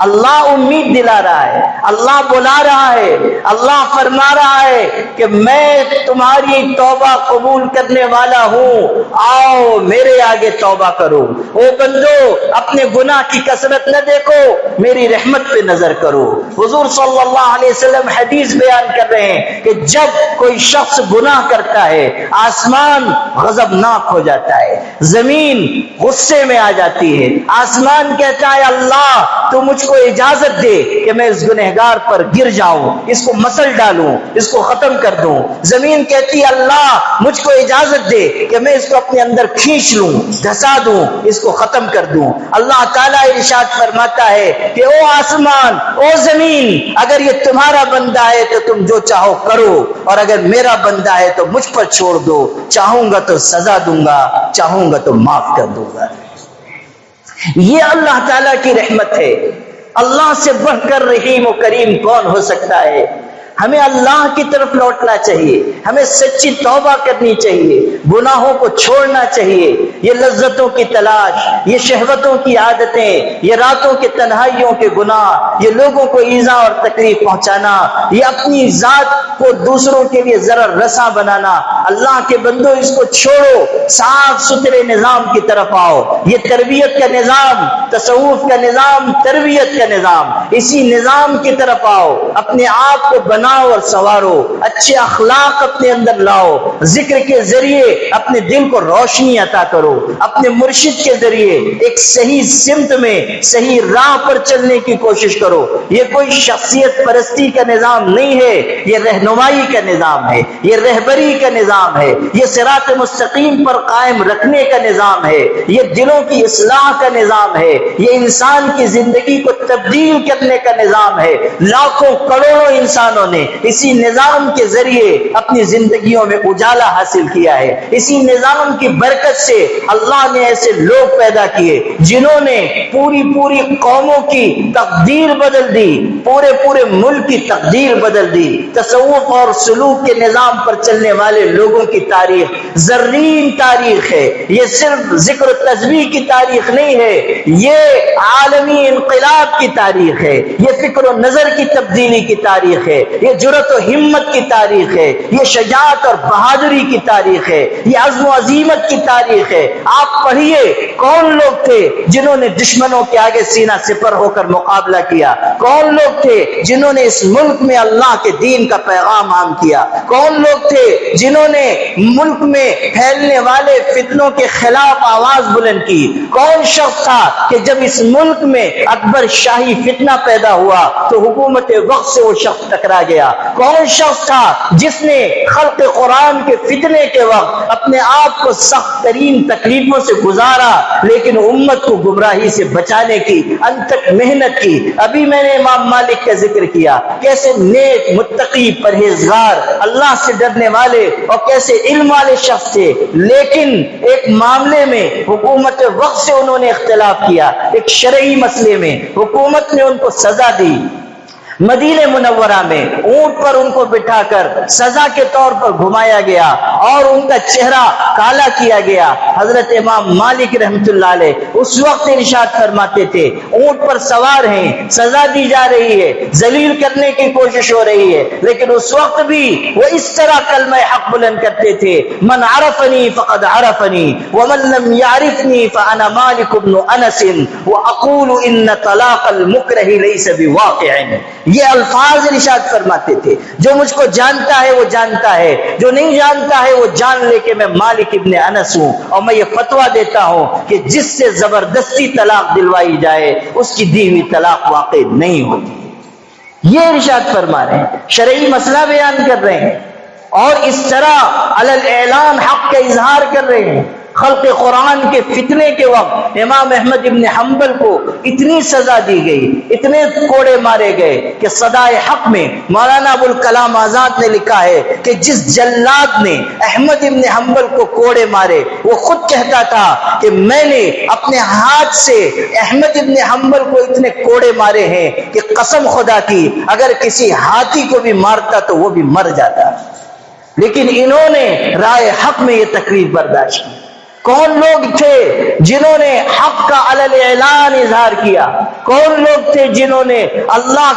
اللہ امید دلا رہا ہے، اللہ بلا رہا ہے، اللہ فرما رہا ہے کہ میں تمہاری توبہ قبول کرنے والا ہوں، آؤ میرے آگے توبہ کرو۔ او بندو، اپنے گناہ کی کثرت نہ دیکھو، میری رحمت پہ نظر کرو۔ حضور صلی اللہ علیہ وسلم حدیث بیان کر رہے ہیں کہ جب کوئی شخص گناہ کرتا ہے، آسمان غضبناک ہو جاتا ہے، زمین غصے میں آ جاتی ہے، آسمان کہتا ہے اللہ تو مجھ کو اجازت دے کہ میں اس گنہگار پر گر جاؤں، اس کو مسل ڈالوں، اس کو ختم کر دوں۔ زمین کہتی ہے اللہ مجھ کو اجازت دے کہ میں اس کو اپنے اندر کھینچ لوں، دھسا دوں، اس کو ختم کر دوں۔ اللہ تعالیٰ ارشاد فرماتا ہے کہ او آسمان، او زمین، اگر یہ تمہارا بندہ ہے تو تم جو چاہو کرو، اور اگر میرا بندہ ہے تو مجھ پر چھوڑ دو، چاہوں گا تو سزا دوں گا، چاہوں گا تو معاف کر دوں گا۔ یہ اللہ تعالیٰ کی رحمت ہے۔ اللہ سے بڑھ کر رحیم و کریم کون ہو سکتا ہے؟ ہمیں اللہ کی طرف لوٹنا چاہیے، ہمیں سچی توبہ کرنی چاہیے، گناہوں کو چھوڑنا چاہیے۔ یہ لذتوں کی تلاش، یہ شہوتوں کی عادتیں، یہ راتوں کے تنہائیوں کے گناہ، یہ لوگوں کو ایذا اور تکلیف پہنچانا، یہ اپنی ذات کو دوسروں کے لیے ضرر رساں بنانا، اللہ کے بندو اس کو چھوڑو، صاف ستھرے نظام کی طرف آؤ۔ یہ تربیت کا نظام، تصوف کا نظام، تربیت کا نظام، اسی نظام کی طرف آؤ، اپنے آپ کو بناؤ اور سوارو، اچھے اخلاق اپنے اندر لاؤ، ذکر کے ذریعے اپنے دل کو روشنی عطا کرو، اپنے مرشد کے ذریعے ایک صحیح سمت میں صحیح راہ پر چلنے کی کوشش کرو۔ یہ کوئی شخصیت پرستی کا نظام نہیں ہے، یہ رہنمائی کا نظام ہے، یہ رہبری کا نظام ہے، یہ صراط مستقیم پر قائم رکھنے کا نظام ہے، یہ دلوں کی اصلاح کا نظام ہے، یہ انسان کی زندگی کو تبدیل کرنے کا نظام ہے۔ لاکھوں کروڑوں انسانوں نے نے اسی نظام کے ذریعے اپنی زندگیوں میں اجالا حاصل کیا ہے. اسی نظام کی برکت سے اللہ نے ایسے لوگ پیدا کیے جنہوں نے پوری پوری قوموں کی تقدیر بدل دی, پورے پورے ملک کی تقدیر بدل دی. تصوف اور سلوک کے نظام پر چلنے والے لوگوں کی تاریخ زرین تاریخ ہے. یہ صرف ذکر و تسبیح کی تاریخ نہیں ہے, یہ عالمی انقلاب کی تاریخ ہے, یہ فکر و نظر کی تبدیلی کی تاریخ ہے, یہ جرأت و ہمت کی تاریخ ہے, یہ شجاعت اور بہادری کی تاریخ ہے, یہ عزم و عزیمت کی تاریخ ہے. آپ پڑھیے کون لوگ تھے جنہوں نے دشمنوں کے آگے سینہ سپر ہو کر مقابلہ کیا, کون لوگ تھے جنہوں نے اس ملک میں اللہ کے دین کا پیغام عام کیا, کون لوگ تھے جنہوں نے ملک میں پھیلنے والے فتنوں کے خلاف آواز بلند کی, کون شخص تھا کہ جب اس ملک میں اکبر شاہی فتنہ پیدا ہوا تو حکومت وقت سے وہ شخص ٹکرا گیا, کون شخص تھا جس نے خلق قرآن کے فتنے کے وقت اپنے آپ کو سخت ترین تکلیفوں سے گزارا لیکن امت کو گمراہی سے بچانے کی انتھک محنت کی. ابھی میں نے امام مالک کا ذکر کیا, کیسے نیک متقی پرہیزگار اللہ سے ڈرنے والے اور کیسے علم والے شخص تھے, لیکن ایک معاملے میں حکومت وقت سے انہوں نے اختلاف کیا, ایک شرعی مسئلے میں حکومت نے ان کو سزا دی. مدینہ منورہ میں اونٹ پر ان کو بٹھا کر سزا کے طور پر گھمایا گیا اور ان کا چہرہ کالا کیا گیا. حضرت امام مالک رحمت اللہ علیہ اس وقت ارشاد فرماتے تھے, اونٹ پر سوار ہیں, سزا دی جا رہی ہے, ذلیل کرنے کی کوشش ہو رہی ہے, لیکن اس وقت بھی وہ اس طرح کلمہ حق بلند کرتے تھے, من عرفنی فقد عرفنی ومن لم يعرفنی فانا مالک بن انس واقول ان طلاق المکرہ لیس بواقع. یہ الفاظ ارشاد فرماتے تھے, جو مجھ کو جانتا ہے وہ جانتا ہے, جو نہیں جانتا ہے وہ جان لے کہ میں مالک ابن انس ہوں, اور میں یہ فتویٰ دیتا ہوں کہ جس سے زبردستی طلاق دلوائی جائے اس کی دی ہوئی طلاق واقع نہیں ہوتی. یہ ارشاد فرما رہے ہیں, شرعی مسئلہ بیان کر رہے ہیں اور اس طرح علی الاعلان حق کا اظہار کر رہے ہیں. خلق قرآن کے فتنے کے وقت امام احمد ابن حنبل کو اتنی سزا دی گئی, اتنے کوڑے مارے گئے کہ صدائے حق میں مولانا ابو الکلام آزاد نے لکھا ہے کہ جس جلاد نے احمد ابن حنبل کو کوڑے مارے وہ خود کہتا تھا کہ میں نے اپنے ہاتھ سے احمد ابن حنبل کو اتنے کوڑے مارے ہیں کہ قسم خدا کی اگر کسی ہاتھی کو بھی مارتا تو وہ بھی مر جاتا. لیکن انہوں نے رائے حق میں یہ تکلیف برداشت کی. کون لوگ تھے جنہوں نے حق کا علی اعلان اظہار کیا, کون لوگ تھے جنہوں نے اللہ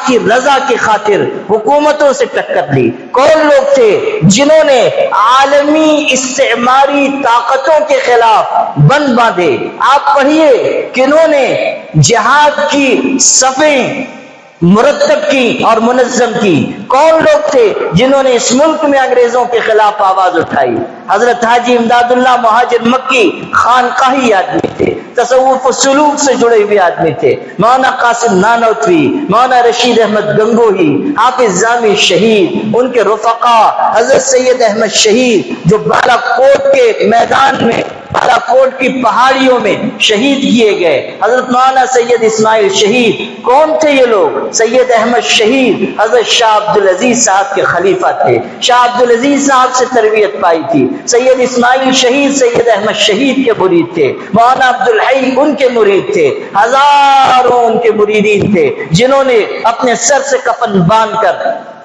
کی رضا کی خاطر حکومتوں سے ٹکر لی, کون لوگ تھے جنہوں نے عالمی استعماری طاقتوں کے خلاف بند باندھے. آپ پڑھیے کنہوں نے جہاد کی صفیں مرتب کی اور منظم کی, کون لوگ تھے جنہوں نے اس ملک میں انگریزوں کے خلاف آواز اٹھائی. حضرت حاجی امداد اللہ مہاجر مکی خانقاہی آدمی تھے, تصوف و سلوک سے جڑے ہوئے آدمی تھے. مولانا قاسم نانوتوی, مولانا رشید احمد گنگوہی, حافظ جامی شہید, ان کے رفقا حضرت سید احمد شہید جو بالا کوٹ کے میدان میں, بالا کوٹ کی پہاڑیوں میں شہید کیے گئے, حضرت مولانا سید اسماعیل شہید. کون تھے یہ لوگ؟ سید احمد شہید حضرت شاہ عبدالعزیز صاحب کے خلیفہ تھے, شاہ عبدالعزیز صاحب سے تربیت پائی تھی. سید اسماعیل شہید سید احمد شہید کے مرید تھے, مولانا عبدالحی ان کے مرید تھے, ہزاروں ان کے مریدین تھے جنہوں نے اپنے سر سے کفن باندھ کر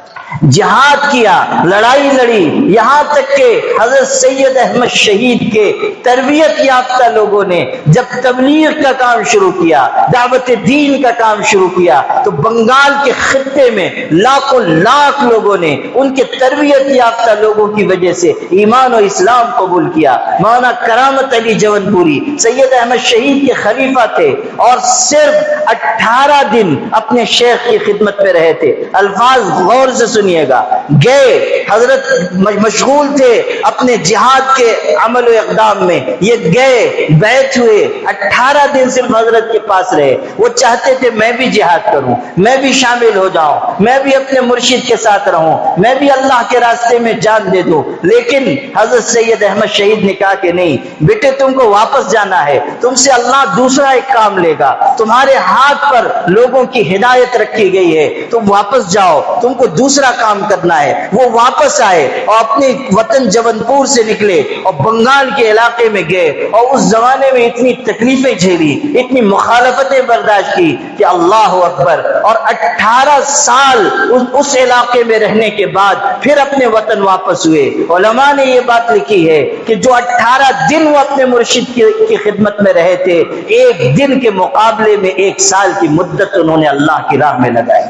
جہاد کیا, لڑائی لڑی, یہاں تک کہ حضرت سید احمد شہید کے تربیت یافتہ لوگوں نے جب تبلیغ کا کام شروع کیا, دعوت دین کا کام شروع کیا, تو بنگال کے خطے میں لاکھوں لاکھ لوگوں نے ان کے تربیت یافتہ لوگوں کی وجہ سے ایمان و اسلام قبول کیا. مولانا کرامت علی جون پوری سید احمد شہید کے خلیفہ تھے اور صرف 18 دن اپنے شیخ کی خدمت میں رہے تھے. الفاظ غور سے سنیے گا. گئے حضرت مشغول تھے اپنے جہاد کے عمل و اقدام میں، یہ گئے بیعت ہوئے، 18 دن صرف حضرت کے پاس رہے. وہ چاہتے تھے میں بھی جہاد کروں، میں بھی شامل ہو جاؤں، میں بھی اپنے مرشد کے ساتھ رہوں، میں بھی اللہ کے راستے میں جان دے دوں. لیکن حضرت سید احمد شہید نے کہا کہ نہیں بیٹے، تم کو واپس جانا ہے، تم سے اللہ دوسرا ایک کام لے گا، تمہارے ہاتھ پر لوگوں کی ہدایت رکھی گئی ہے، تم واپس جاؤ، تم کو دوسرا کام کرنا ہے. وہ واپس آئے اور اپنے وطن جبل پور سے نکلے اور بنگال کے علاقے میں گئے، اور اس زمانے میں اتنی تکلیفیں جھیلی، اتنی مخالفتیں برداشت کی کہ اللہ اکبر. اور 18 سال اس علاقے میں رہنے کے بعد پھر اپنے وطن واپس ہوئے. علماء نے یہ بات لکھی ہے کہ جو 18 دن وہ اپنے مرشد کی خدمت میں رہے تھے، ایک دن کے مقابلے میں 1 سال کی مدت انہوں نے اللہ کی راہ میں لگائی.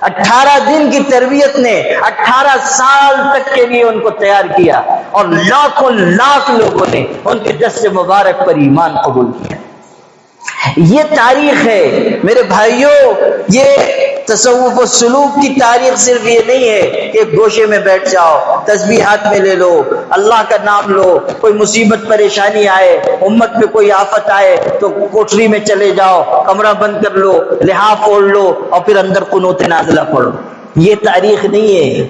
18 دن کی تربیت نے 18 سال تک کے لیے ان کو تیار کیا، اور لاکھوں لاکھ لوگوں نے ان کے دست مبارک پر ایمان قبول کیا. یہ تاریخ ہے میرے بھائیوں. یہ تصوف و سلوک کی تاریخ صرف یہ نہیں ہے کہ گوشے میں بیٹھ جاؤ، تسبیح ہاتھ میں لے لو، اللہ کا نام لو، کوئی مصیبت پریشانی آئے، امت میں کوئی آفت آئے تو کوٹری میں چلے جاؤ، کمرہ بند کر لو، لحاف اوڑھ لو اور پھر اندر قنوت نازلہ پڑھو. یہ تاریخ نہیں ہے،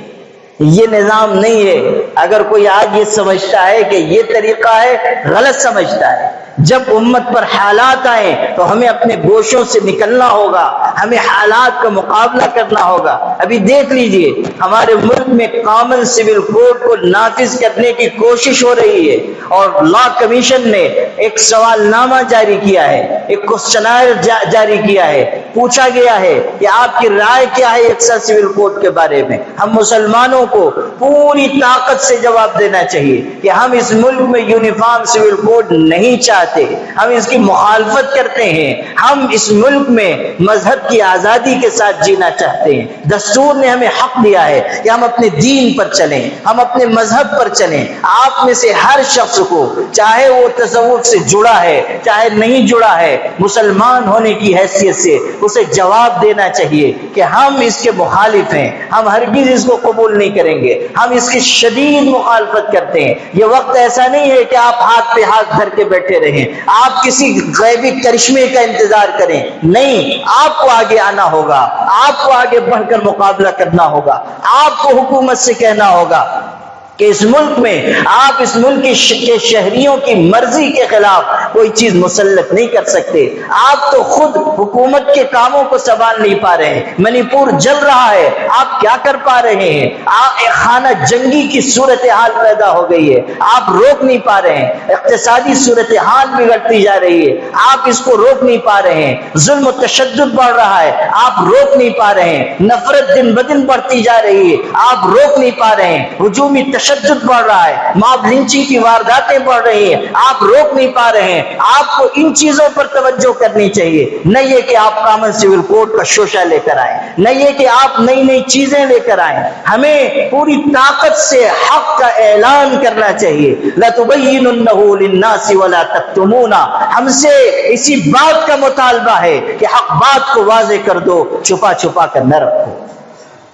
یہ نظام نہیں ہے. اگر کوئی آج یہ سمجھتا ہے کہ یہ طریقہ ہے، غلط سمجھتا ہے. جب امت پر حالات آئیں تو ہمیں اپنے گوشوں سے نکلنا ہوگا، ہمیں حالات کا مقابلہ کرنا ہوگا. ابھی دیکھ لیجئے ہمارے ملک میں کامن سول کوڈ کو نافذ کرنے کی کوشش ہو رہی ہے، اور لا کمیشن نے ایک سوال نامہ جاری کیا ہے، ایک کوسچنائر جاری کیا ہے. پوچھا گیا ہے کہ آپ کی رائے کیا ہے یکساں سول کوڈ کے بارے میں. ہم مسلمانوں کو پوری طاقت سے جواب دینا چاہیے کہ ہم اس ملک میں یونیفارم سول کوڈ نہیں چاہتے، ہم اس کی مخالفت کرتے ہیں. ہم اس ملک میں مذہب کی آزادی کے ساتھ جینا چاہتے ہیں. دستور نے ہمیں حق دیا ہے کہ ہم اپنے دین پر چلیں، ہم اپنے مذہب پر چلیں. آپ میں سے ہر شخص کو، چاہے وہ تصوف سے جڑا ہے چاہے نہیں جڑا ہے، مسلمان ہونے کی حیثیت سے اسے جواب دینا چاہیے کہ ہم اس کے مخالف ہیں، ہم ہرگز اس کو قبول نہیں کریں گے، ہم اس کی شدید مخالفت کرتے ہیں. یہ وقت ایسا نہیں ہے کہ آپ ہاتھ پہ ہاتھ دھر کے بیٹھے رہیں، آپ کسی غیبی کرشمے کا انتظار کریں. نہیں، آپ کو آگے آنا ہوگا، آپ کو آگے بڑھ کر مقابلہ کرنا ہوگا. آپ کو حکومت سے کہنا ہوگا کہ اس ملک میں آپ اس ملک کے شہریوں کی مرضی کے خلاف کوئی چیز مسلط نہیں کر سکتے. آپ تو خود حکومت کے کاموں کو سنبھال نہیں پا رہے ہیں. منی پور جل رہا ہے، آپ کیا کر پا رہے ہیں؟ آپ ایک خانہ جنگی کی صورتحال پیدا ہو گئی ہے، آپ روک نہیں پا رہے ہیں. اقتصادی صورتحال بگڑتی جا رہی ہے، آپ اس کو روک نہیں پا رہے ہیں. ظلم و تشدد بڑھ رہا ہے، آپ روک نہیں پا رہے ہیں. نفرت دن بدن بڑھتی جا رہی ہے، آپ روک نہیں پا رہے ہیں. ہجومی تشدد بڑھ رہا ہے، ماب لنچنگ کی وارداتیں بڑھ رہی ہیں، آپ روک نہیں پا رہے ہیں. آپ کو ان چیزوں پر توجہ کرنی چاہیے. نہ یہ کہ آپ کامن سول کوڈ کا شوشہ لے کر آئیں، نہ یہ کہ آپ نئی نئی چیزیں لے کر آئیں. ہمیں پوری طاقت سے حق کا اعلان کرنا چاہیے. لَتُبَيِّنُنَّهُ لِلنَّاسِ وَلَا تَكْتُمُونَ. ہم سے اسی بات کا مطالبہ ہے کہ حق بات کو واضح کر دو، چھپا چھپا کر نہ رکھو.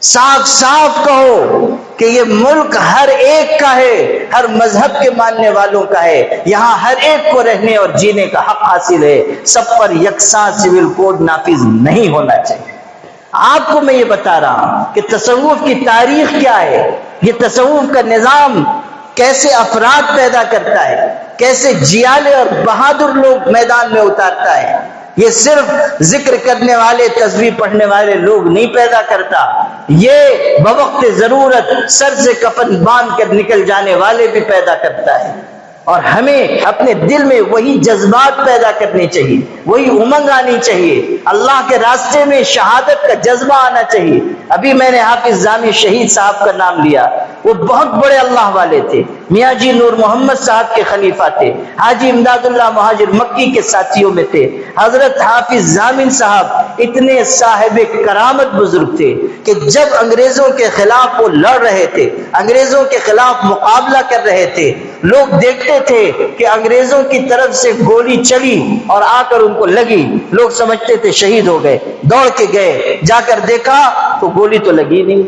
صاف صاف کہو کہ یہ ملک ہر ایک کا ہے، ہر مذہب کے ماننے والوں کا ہے. یہاں ہر ایک کو رہنے اور جینے کا حق حاصل ہے. سب پر یکساں سول کوڈ نافذ نہیں ہونا چاہیے. آپ کو میں یہ بتا رہا ہوں کہ تصوف کی تاریخ کیا ہے، یہ تصوف کا نظام کیسے افراد پیدا کرتا ہے، کیسے جیالے اور بہادر لوگ میدان میں اتارتا ہے. یہ صرف ذکر کرنے والے، تسبیح پڑھنے والے لوگ نہیں پیدا کرتا، یہ بوقت ضرورت سر سے کفن باندھ کر نکل جانے والے بھی پیدا کرتا ہے. اور ہمیں اپنے دل میں وہی جذبات پیدا کرنے چاہیے، وہی امنگ آنی چاہیے، اللہ کے راستے میں شہادت کا جذبہ آنا چاہیے. ابھی میں نے حافظ جامی شہید صاحب کا نام لیا. وہ بہت بڑے اللہ والے تھے، میاں جی نور محمد صاحب کے خلیفہ تھے، حاجی امداد اللہ مہاجر مکی کے ساتھیوں میں تھے. حضرت حافظ جامی صاحب اتنے صاحب کرامت بزرگ تھے کہ جب انگریزوں کے خلاف وہ لڑ رہے تھے، انگریزوں کے خلاف مقابلہ کر رہے تھے، لوگ دیکھتے تھے کہ انگریزوں کی طرف سے گولی چلی اور آ کر ان کو لگی، لوگ سمجھتے تھے شہید ہو گئے، دوڑ کے گئے، جا کر دیکھا تو گولی تو لگی نہیں.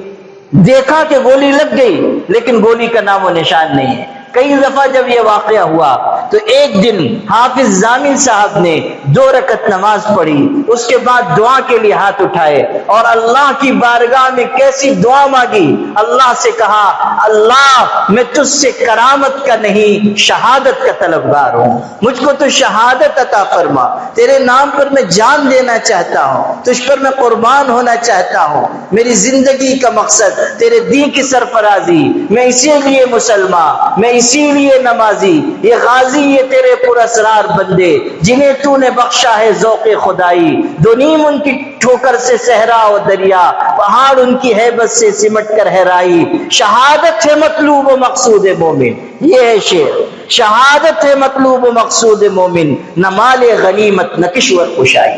دیکھا کہ گولی لگ گئی لیکن گولی کا نام و نشان نہیں ہے۔ کئی دفعہ جب یہ واقعہ ہوا تو ایک دن حافظ ضامن صاحب نے 2 رکعت نماز پڑھی، اس کے بعد دعا کے لیے ہاتھ اٹھائے اور اللہ کی بارگاہ میں کیسی دعا مانگی، اللہ سے کہا اللہ میں تجھ سے کرامت کا نہیں شہادت کا طلبگار ہوں، مجھ کو تو شہادت عطا فرما، تیرے نام پر میں جان دینا چاہتا ہوں، تجھ پر میں قربان ہونا چاہتا ہوں، میری زندگی کا مقصد تیرے دین کی سرفرازی، میں اسی لیے مسلمان، میں اسی لیے نمازی، یہ غازی یہ تیرے پراسرار بندے جنہیں تو نے بخشا ہے ذوق خدائی، دو نیم ان کی ٹھوکر سے صحرا و دریا، پہاڑ ان کی ہیبت سے سمٹ کر ہرائی، شہادت ہے مطلوب و مقصود مومن، یہ ہے شعر، شہادت ہے مطلوب و مقصود مومن، نہ مال غنیمت نہ کشور کشائی،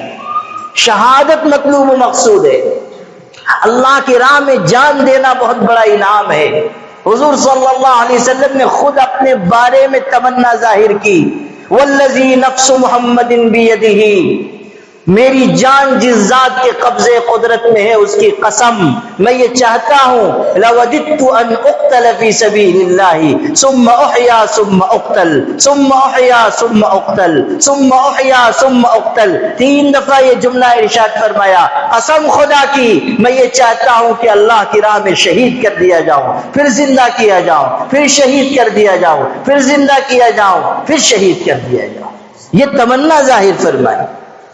شہادت مطلوب و مقصود ہے۔ اللہ کی راہ میں جان دینا بہت بڑا انعام ہے۔ حضور صلی اللہ علیہ وسلم نے خود اپنے بارے میں تمنا ظاہر کی، والذی نفس محمد بیدہ، میری جان جس ذات کے قبضے قدرت میں ہے اس کی قسم، میں یہ چاہتا ہوں لوددت ان اقتل فی سبیل اللہ ثم احیا ثم اقتل ثم احیا ثم اقتل ثم احیا ثم اقتل، 3 دفعہ یہ جملہ ارشاد فرمایا، قسم خدا کی میں یہ چاہتا ہوں کہ اللہ کی راہ میں شہید کر دیا جاؤں، پھر زندہ کیا جاؤں، پھر شہید کر دیا جاؤں، پھر زندہ کیا جاؤں، پھر شہید کر دیا جاؤں، یہ تمنا ظاہر فرمائی۔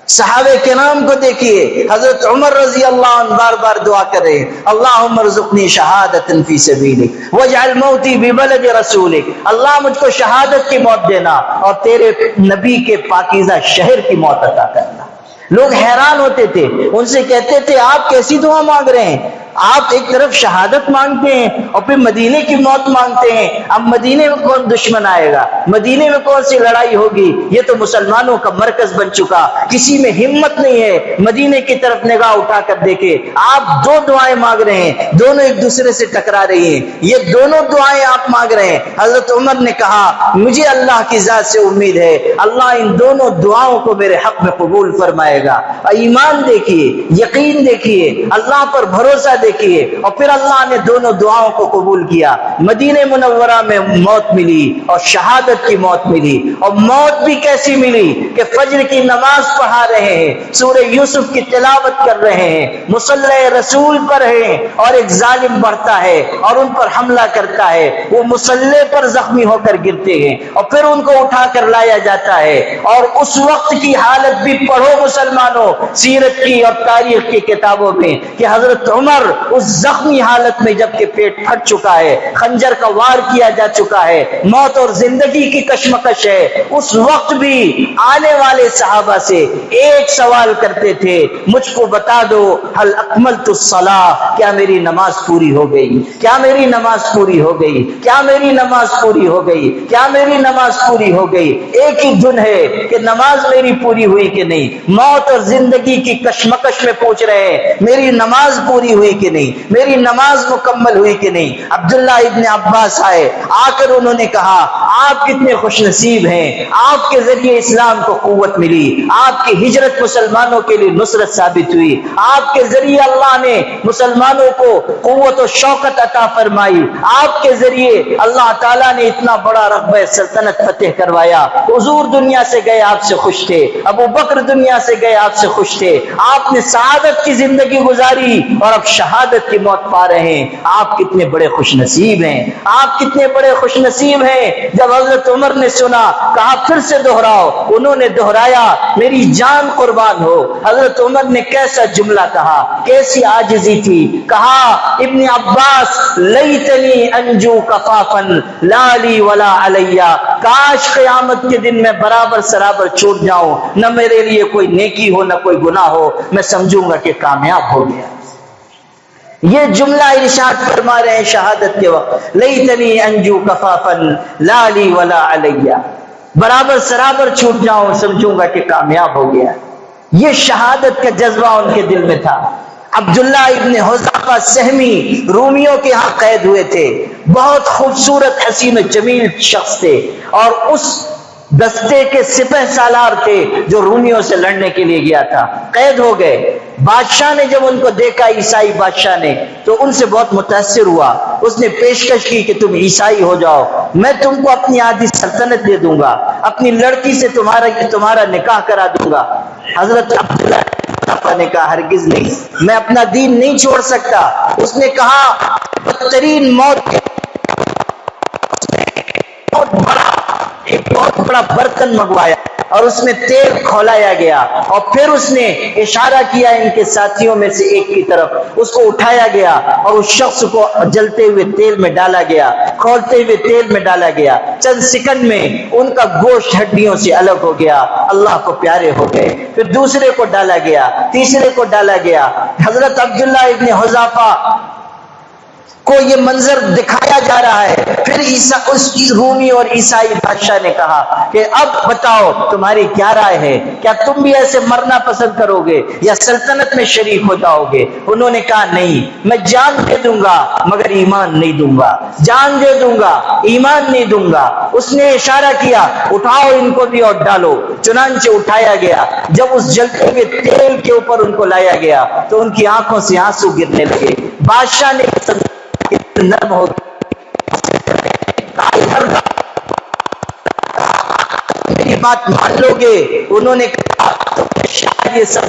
صحابہ کرام کو دیکھیے، حضرت عمر رضی اللہ عنہ بار بار دعا کر رہے ہیں، اللہم ارزقنی شہادت فی سبیلک واجعل موتی ببلد رسولک، اللہ مجھ کو شہادت کی موت دینا اور تیرے نبی کے پاکیزہ شہر کی موت عطا کرنا۔ لوگ حیران ہوتے تھے، ان سے کہتے تھے آپ کیسی دعا مانگ رہے ہیں، آپ ایک طرف شہادت مانگتے ہیں اور پھر مدینے کی موت مانگتے ہیں، اب مدینے میں کون دشمن آئے گا، مدینے میں کون سی لڑائی ہوگی، یہ تو مسلمانوں کا مرکز بن چکا، کسی میں ہمت نہیں ہے مدینے کی طرف نگاہ اٹھا کر دیکھے۔ آپ 2 دعائیں مانگ رہے ہیں، دونوں ایک دوسرے سے ٹکرا رہی ہیں، یہ دونوں دعائیں آپ مانگ رہے ہیں۔ حضرت عمر نے کہا مجھے اللہ کی ذات سے امید ہے اللہ ان دونوں دعاؤں کو میرے حق میں قبول فرمائے گا۔ ایمان دیکھیے، یقین دیکھیے، اللہ پر بھروسہ دیکھیے، اور پھر اللہ نے دونوں دعاؤں کو قبول کیا۔ مدینہ منورہ میں موت ملی اور شہادت کی موت ملی، اور موت بھی کیسی ملی کہ فجر کی نماز پڑھا رہے ہیں، سورہ یوسف کی تلاوت کر رہے ہیں، مصلی رسول پر ہیں، اور ایک ظالم بڑھتا ہے اور ان پر حملہ کرتا ہے، وہ مصلی پر زخمی ہو کر گرتے ہیں اور پھر ان کو اٹھا کر لایا جاتا ہے، اور اس وقت کی حالت بھی پڑھو مسلمانوں سیرت کی اور تاریخ کی کتابوں میں کہ حضرت عمر اس زخمی حالت میں جبکہ پیٹ پھٹ چکا ہے، خنجر کا وار کیا جا چکا ہے، موت اور زندگی کی کشمکش ہے، اس وقت بھی آنے والے صحابہ سے ایک سوال کرتے تھے، مجھ کو بتا دو هل اکملت الصلاۃ، کیا میری نماز پوری ہو گئی، کیا میری نماز پوری ہو گئی، کیا میری نماز پوری ہو گئی، کیا میری نماز پوری ہو گئی۔ ایک ہی دن ہے کہ نماز میری پوری ہوئی کہ نہیں، موت اور زندگی کی کشمکش میں پوچھ رہے ہیں میری نماز پوری ہوئی کہ نہیں، میری نماز مکمل ہوئی کہ نہیں۔ عبداللہ ابن عباس آئے، آ کر انہوں نے کہا آپ کتنے خوش نصیب ہیں، آپ کے ذریعے اسلام کو قوت ملی، آپ کی ہجرت مسلمانوں کے لیے نصرت ثابت ہوئی، آپ کے ذریعے اللہ نے مسلمانوں کو قوت و شوکت عطا فرمائی، آپ کے ذریعے اللہ تعالیٰ نے اتنا بڑا رقبہ سلطنت فتح کروایا۔ حضور دنیا سے گئے آپ سے خوش تھے، ابو بکر دنیا سے گئے آپ سے خوش تھے، آپ نے سعادت کی زندگی گزاری اور اب شہادت کی موت پا رہے ہیں، آپ کتنے بڑے خوش نصیب ہیں، آپ کتنے بڑے خوش نصیب ہیں۔ جب حضرت عمر نے سنا کہا پھر سے دہراؤ، انہوں نے دہرایا میری جان قربان ہو۔ حضرت عمر نے کیسا جملہ کہا، کیسی عاجزی تھی، کہا ابن عباس لیتنی انجو کفافا لا لی ولا علی، کاش قیامت کے دن میں برابر سرابر چھوٹ جاؤں، نہ میرے لیے کوئی نیکی ہو نہ کوئی گناہ ہو، میں سمجھوں گا کہ کامیاب ہو گیا۔ یہ جملہ ارشاد فرما رہے ہیں شہادت کے وقت، لیتنی انجو کفافا لا لی ولا علی، برابر سرابر چھوٹ جاؤں سمجھوں گا کہ کامیاب ہو گیا۔ یہ شہادت کا جذبہ ان کے دل میں تھا۔ عبداللہ ابن حذافہ سہمی رومیوں کے ہاں قید ہوئے تھے، بہت خوبصورت حسین و جمیل شخص تھے، اور اس دستے کے سپہ سالار تھے جو رومیوں سے لڑنے کے لیے گیا تھا، قید ہو گئے۔ بادشاہ نے جب ان کو دیکھا، عیسائی بادشاہ نے، تو ان سے بہت متاثر ہوا۔ اس نے پیشکش کی کہ تم عیسائی ہو جاؤ، میں تم کو اپنی آدھی سلطنت دے دوں گا، اپنی لڑکی سے تمہارا نکاح کرا دوں گا۔ حضرت عبداللہ نے کہا ہرگز نہیں، میں اپنا دین نہیں چھوڑ سکتا۔ اس نے کہا بدترین موت ایک بہت بڑا برتن منگوایا اور اس میں تیل کھولایا گیا، اور پھر اس نے اشارہ کیا ان کے ساتھیوں میں سے ایک کی طرف، اس کو اٹھایا گیا اور اس شخص کو جلتے ہوئے تیل میں ڈالا گیا، کھولتے ہوئے تیل میں ڈالا گیا۔ چند سیکنڈ میں ان کا گوشت ہڈیوں سے الگ ہو گیا، اللہ کو پیارے ہو گئے۔ پھر دوسرے کو ڈالا گیا، تیسرے کو ڈالا گیا۔ حضرت عبداللہ ابن حذافہ کو یہ منظر دکھایا جا رہا ہے۔ پھر اس رومی اور عیسائی بادشاہ نے کہا کہ اب بتاؤ تمہاری کیا رائے ہے، کیا تم بھی ایسے مرنا پسند کرو گے یا سلطنت میں شریک ہو جاؤ گے؟ انہوں نے کہا نہیں، میں جان دے دوں گا مگر ایمان نہیں دوں گا، جان دے دوں گا ایمان نہیں دوں گا۔ اس نے اشارہ کیا اٹھاؤ ان کو بھی اور ڈالو، چنانچہ اٹھایا گیا۔ جب اس جلتے ہوئے تیل کے اوپر ان کو لایا گیا تو ان کی آنکھوں سے آنسو گرنے لگے۔ بادشاہ نے نرم ہو میری بات مان لو گے؟ انہوں نے کہا شاید یہ سب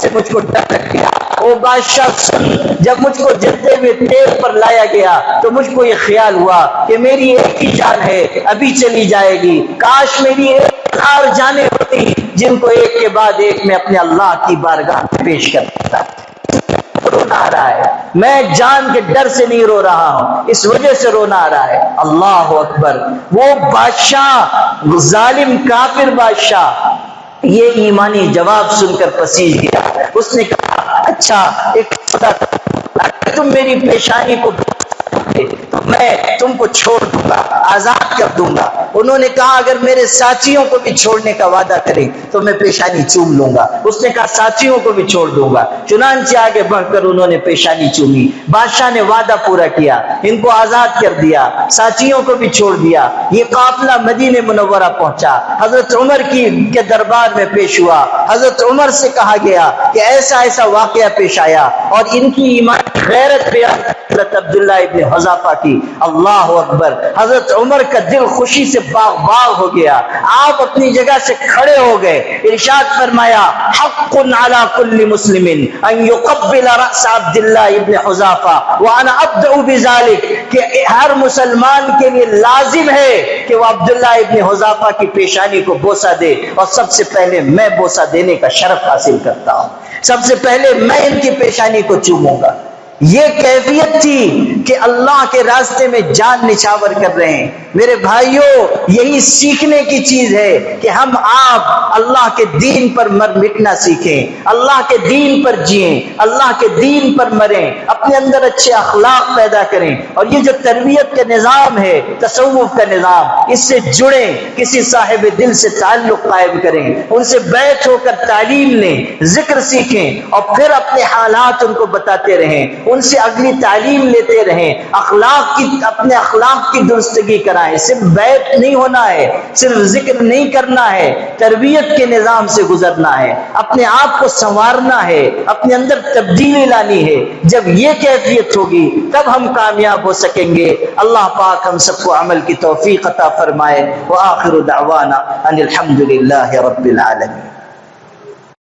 سے مجھ کو ڈر لگ گیا۔ او بادشاہ سن، جب مجھ کو جلتے ہوئے تیل پر لایا گیا تو مجھ کو یہ خیال ہوا کہ میری ایک ہی جان ہے، ابھی چلی جائے گی، کاش میری ایک ہزار جانیں ہوتی جن کو ایک کے بعد ایک میں اپنے اللہ کی بارگاہ میں پیش کرتا۔ رونا آ رہا ہے، میں جان کے ڈر سے نہیں رو رہا ہوں، اس وجہ سے رونا آ رہا ہے۔ اللہ اکبر! وہ بادشاہ، ظالم کافر بادشاہ، یہ ایمانی جواب سن کر پسیج گیا۔ اس نے کہا اچھا ایک اگر تم میری پیشانی کو تو میں تم کو چھوڑ دوں گا، آزاد کر دوں گا۔ انہوں نے کہا اگر میرے ساتھیوں کو بھی چھوڑنے کا وعدہ کرے تو میں پیشانی چوم لوں گا۔ اس نے کہا ساتھیوں کو بھی چھوڑ دوں گا۔ چنانچہ آگے بڑھ کر انہوں نے پیشانی چومی۔ بادشاہ نے وعدہ پورا کیا، ان کو آزاد کر دیا، ساتھیوں کو بھی چھوڑ دیا۔ یہ قافلہ مدینہ منورہ پہنچا، حضرت عمر کے دربار میں پیش ہوا۔ حضرت عمر سے کہا گیا کہ ایسا ایسا واقعہ پیش آیا، اور ان کی ایمان غیرت بیان حضرت عبداللہ ابن حذافہ کی۔ اللہ اکبر! حضرت عمر کا دل خوشی سے باغ باغ ہو گیا، آپ اپنی جگہ سے کھڑے ہو گئے۔ ارشاد فرمایا حق علی کل مسلم ان یقبل رأس عبداللہ ابن حذافہ وانا ابدأ بذلک، کہ ہر مسلمان کے لیے لازم ہے کہ وہ عبداللہ ابن حذافہ کی پیشانی کو بوسہ دے، اور سب سے پہلے میں بوسہ دینے کا شرف حاصل کرتا ہوں، سب سے پہلے میں ان کی پیشانی کو چوموں گا۔ یہ کیفیت تھی کہ اللہ کے راستے میں جان نچھاور کر رہے ہیں۔ میرے بھائیوں، یہی سیکھنے کی چیز ہے کہ ہم آپ اللہ کے دین پر مٹنا سیکھیں، اللہ کے دین پر جئیں، اللہ کے دین پر مریں، اپنے اندر اچھے اخلاق پیدا کریں، اور یہ جو تربیت کا نظام ہے، تصوف کا نظام، اس سے جڑیں، کسی صاحب دل سے تعلق قائم کریں، ان سے بیعت ہو کر تعلیم لیں، ذکر سیکھیں، اور پھر اپنے حالات ان کو بتاتے رہیں، ان سے اگلی تعلیم لیتے رہیں، اپنے اخلاق کی درستگی کرائیں۔ صرف بیعت نہیں ہونا ہے، صرف ذکر نہیں کرنا ہے، تربیت کے نظام سے گزرنا ہے، اپنے آپ کو سنوارنا ہے، اپنے اندر تبدیلی لانی ہے۔ جب یہ کیفیت ہوگی تب ہم کامیاب ہو سکیں گے۔ اللہ پاک ہم سب کو عمل کی توفیق عطا فرمائے۔ وآخر دعوانا ان الحمد للہ رب العالمین۔